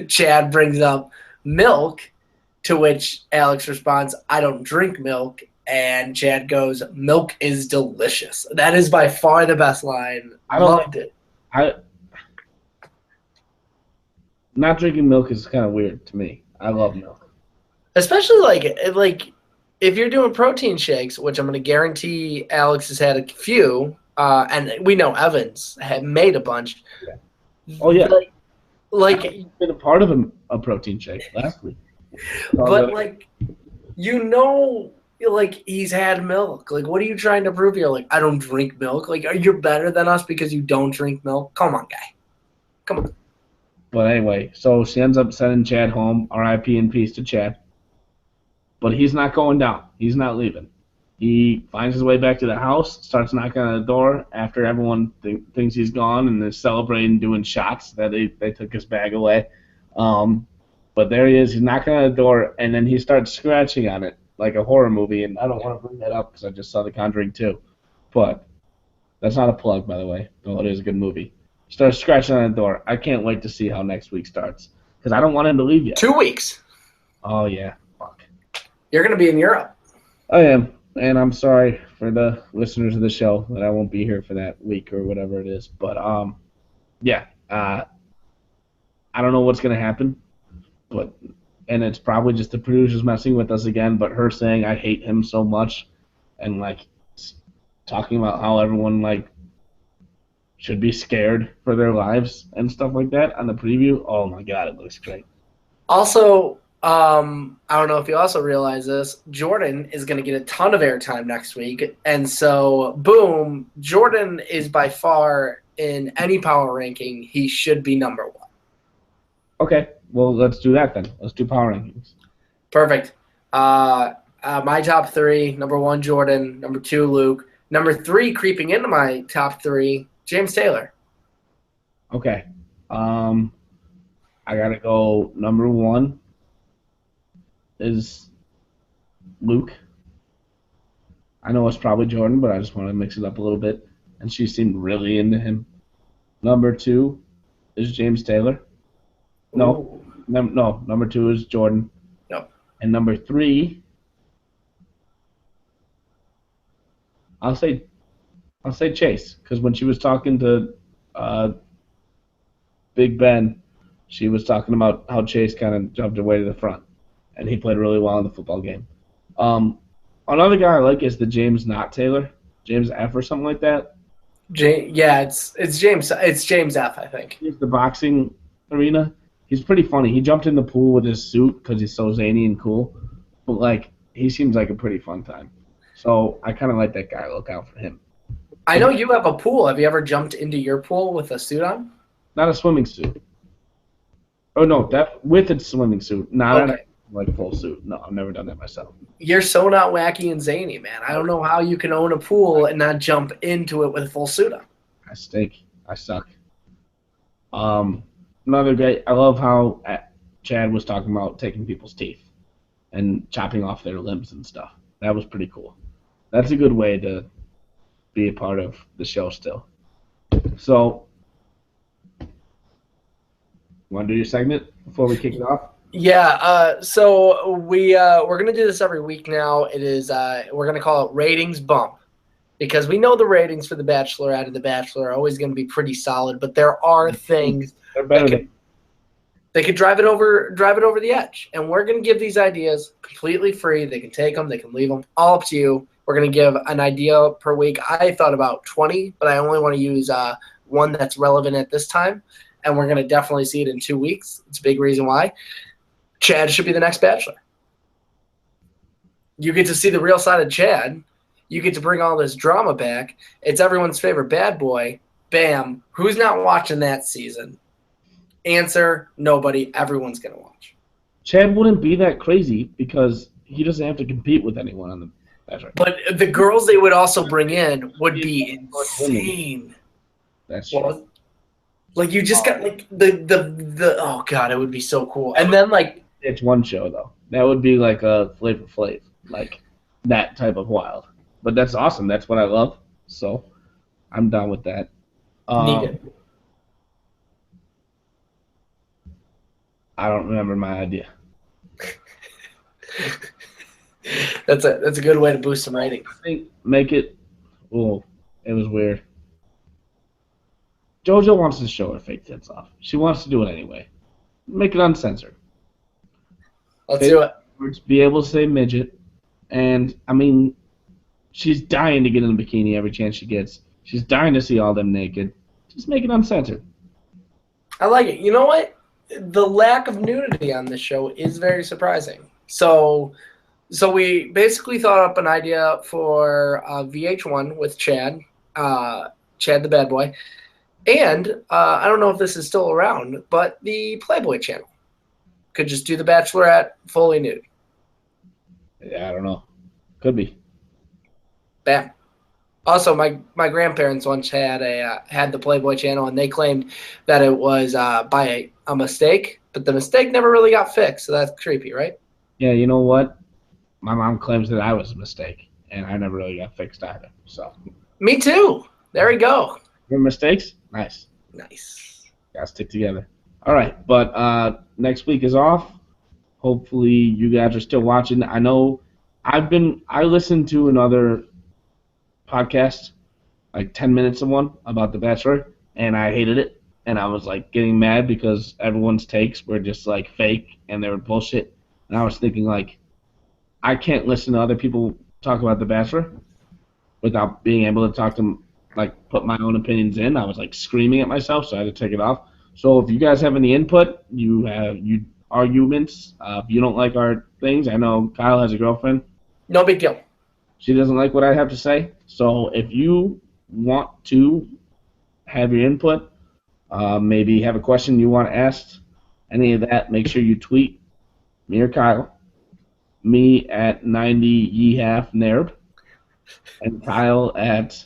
Speaker 1: Chad brings up milk, to which Alex responds, "I don't drink milk," and Chad goes, "Milk is delicious." That is by far the best line. I loved it.
Speaker 3: Not drinking milk is kind of weird to me. I love milk.
Speaker 1: Especially, like if you're doing protein shakes, which I'm going to guarantee Alex has had a few, and we know Evans had made a bunch.
Speaker 3: Yeah. Oh, yeah.
Speaker 1: Like
Speaker 3: I've been a part of a protein shake last week.
Speaker 1: But, like he's had milk. Like, what are you trying to prove here? Like, I don't drink milk. Like, are you better than us because you don't drink milk? Come on, guy. Come on.
Speaker 3: But anyway, so she ends up sending Chad home. R.I.P. in peace to Chad. But he's not going down. He's not leaving. He finds his way back to the house, starts knocking on the door after everyone thinks he's gone and is celebrating doing shots that they took his bag away. But there he is. He's knocking on the door, and then he starts scratching on it like a horror movie. And I don't want to bring that up because I just saw The Conjuring 2. But that's not a plug, by the way, though it is a good movie. Starts scratching on the door. I can't wait to see how next week starts because I don't want him to leave yet.
Speaker 1: 2 weeks.
Speaker 3: Oh, yeah. Fuck.
Speaker 1: You're going to be in Europe.
Speaker 3: I am. And I'm sorry for the listeners of the show that I won't be here for that week or whatever it is. But, yeah. I don't know what's going to happen. And it's probably just the producers messing with us again, but her saying I hate him so much and, like, talking about how everyone, like, should be scared for their lives and stuff like that on the preview. Oh, my God, it looks great.
Speaker 1: Also, I don't know if you also realize this, Jordan is going to get a ton of airtime next week. And so, boom, Jordan is by far, in any power ranking, he should be number one.
Speaker 3: Okay, well, let's do that then. Let's do power rankings.
Speaker 1: Perfect. My top three, number one, Jordan. Number two, Luke. Number three, creeping into my top three, James Taylor.
Speaker 3: Okay. I got to go number one is Luke. I know it's probably Jordan, but I just want to mix it up a little bit. And she seemed really into him. Number two is James Taylor. No, number two is Jordan.
Speaker 1: No.
Speaker 3: And number three, I'll say Chase, because when she was talking to Big Ben, she was talking about how Chase kind of jumped away to the front, and he played really well in the football game. Another guy I like is the James Not Taylor, James F or something like that.
Speaker 1: It's James. It's James F, I think.
Speaker 3: He's the boxing arena. He's pretty funny. He jumped in the pool with his suit because he's so zany and cool, but like he seems like a pretty fun time. So I kind of like that guy. Look out for him.
Speaker 1: I know you have a pool. Have you ever jumped into your pool with a suit on?
Speaker 3: Not a swimming suit. Oh no, that with a swimming suit, not
Speaker 1: okay.
Speaker 3: Like full suit. No, I've never done that myself.
Speaker 1: You're so not wacky and zany, man. I don't know how you can own a pool and not jump into it with a full suit on.
Speaker 3: I stink. I suck. Another great. I love how Chad was talking about taking people's teeth and chopping off their limbs and stuff. That was pretty cool. That's a good way to be a part of the show still. So, want to do your segment before we kick it off?
Speaker 1: Yeah. So we're gonna do this every week now. It is we're gonna call it Ratings Bump. because we know the ratings for The Bachelorette and The Bachelor are always going to be pretty solid, but there are things
Speaker 3: They're better
Speaker 1: that they could drive it over the edge. And we're going to give these ideas completely free. They can take them, they can leave them, all up to you. We're going to give an idea per week. I thought about 20, but I only want to use one that's relevant at this time, and we're going to definitely see it in 2 weeks. It's a big reason why. Chad should be the next Bachelor. You get to see the real side of Chad. You get to bring all this drama back. It's everyone's favorite bad boy. Bam. Who's not watching that season? Answer, nobody. Everyone's going to watch.
Speaker 3: Chad wouldn't be that crazy because he doesn't have to compete with anyone on the Bachelor.
Speaker 1: But the girls they would also bring in would be insane.
Speaker 3: That's true.
Speaker 1: Like you just got like the oh god, it would be so cool. And then like
Speaker 3: it's one show though. That would be like a Flavor Flav, like that type of wild. But that's awesome. That's what I love. So I'm down with that.
Speaker 1: Needed.
Speaker 3: I don't remember my idea.
Speaker 1: That's a good way to boost some ratings.
Speaker 3: I think make it. Oh, it was weird. JoJo wants to show her fake tits off. She wants to do it anyway. Make it uncensored.
Speaker 1: Let's do it.
Speaker 3: Be able to say midget, and I mean, she's dying to get in a bikini every chance she gets. She's dying to see all them naked. Just make it uncensored.
Speaker 1: I like it. You know what? The lack of nudity on this show is very surprising. So we basically thought up an idea for VH1 with Chad the bad boy, and I don't know if this is still around, but the Playboy channel could just do the Bachelorette fully nude.
Speaker 3: Yeah, I don't know. Could be.
Speaker 1: Bam. Also, my grandparents once had the Playboy channel, and they claimed that it was by a mistake, but the mistake never really got fixed, so that's creepy, right?
Speaker 3: Yeah, you know what? My mom claims that I was a mistake, and I never really got fixed either. So.
Speaker 1: Me too. There we go.
Speaker 3: Your mistakes? Nice.
Speaker 1: Nice.
Speaker 3: Gotta stick together. All right, but next week is off. Hopefully you guys are still watching. I know I listened to another podcast, like 10 minutes of one about The Bachelor, and I hated it. And I was like getting mad because everyone's takes were just like fake and they were bullshit. And I was thinking like, I can't listen to other people talk about The Bachelor without being able to talk to them, like put my own opinions in. I was like screaming at myself, so I had to take it off. So if you guys have any input, you arguments, if you don't like our things, I know Kyle has a girlfriend.
Speaker 1: No big deal.
Speaker 3: She doesn't like what I have to say. So if you want to have your input, maybe have a question you want asked, any of that, make sure you tweet me or Kyle. Me at 90 yehalf nerb, and Kyle at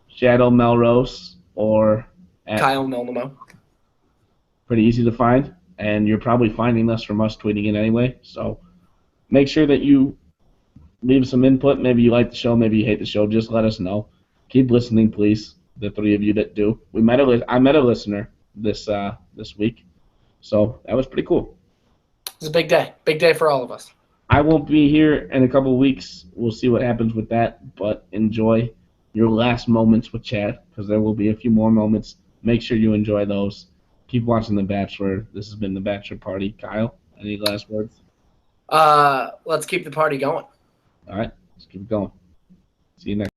Speaker 3: Shadow Melrose or at
Speaker 1: Kyle Melnamo.
Speaker 3: Pretty easy to find, and you're probably finding us from us tweeting it anyway. So make sure that you leave some input. Maybe you like the show, maybe you hate the show. Just let us know. Keep listening, please. The three of you that do. I met a listener this week, so that was pretty cool.
Speaker 1: It's a big day. Big day for all of us.
Speaker 3: I won't be here in a couple of weeks. We'll see what happens with that, but enjoy your last moments with Chad, because there will be a few more moments. Make sure you enjoy those. Keep watching The Bachelor. This has been The Bachelor Party. Kyle, any last words?
Speaker 1: Let's keep the party going.
Speaker 3: All right, let's keep it going. See you next.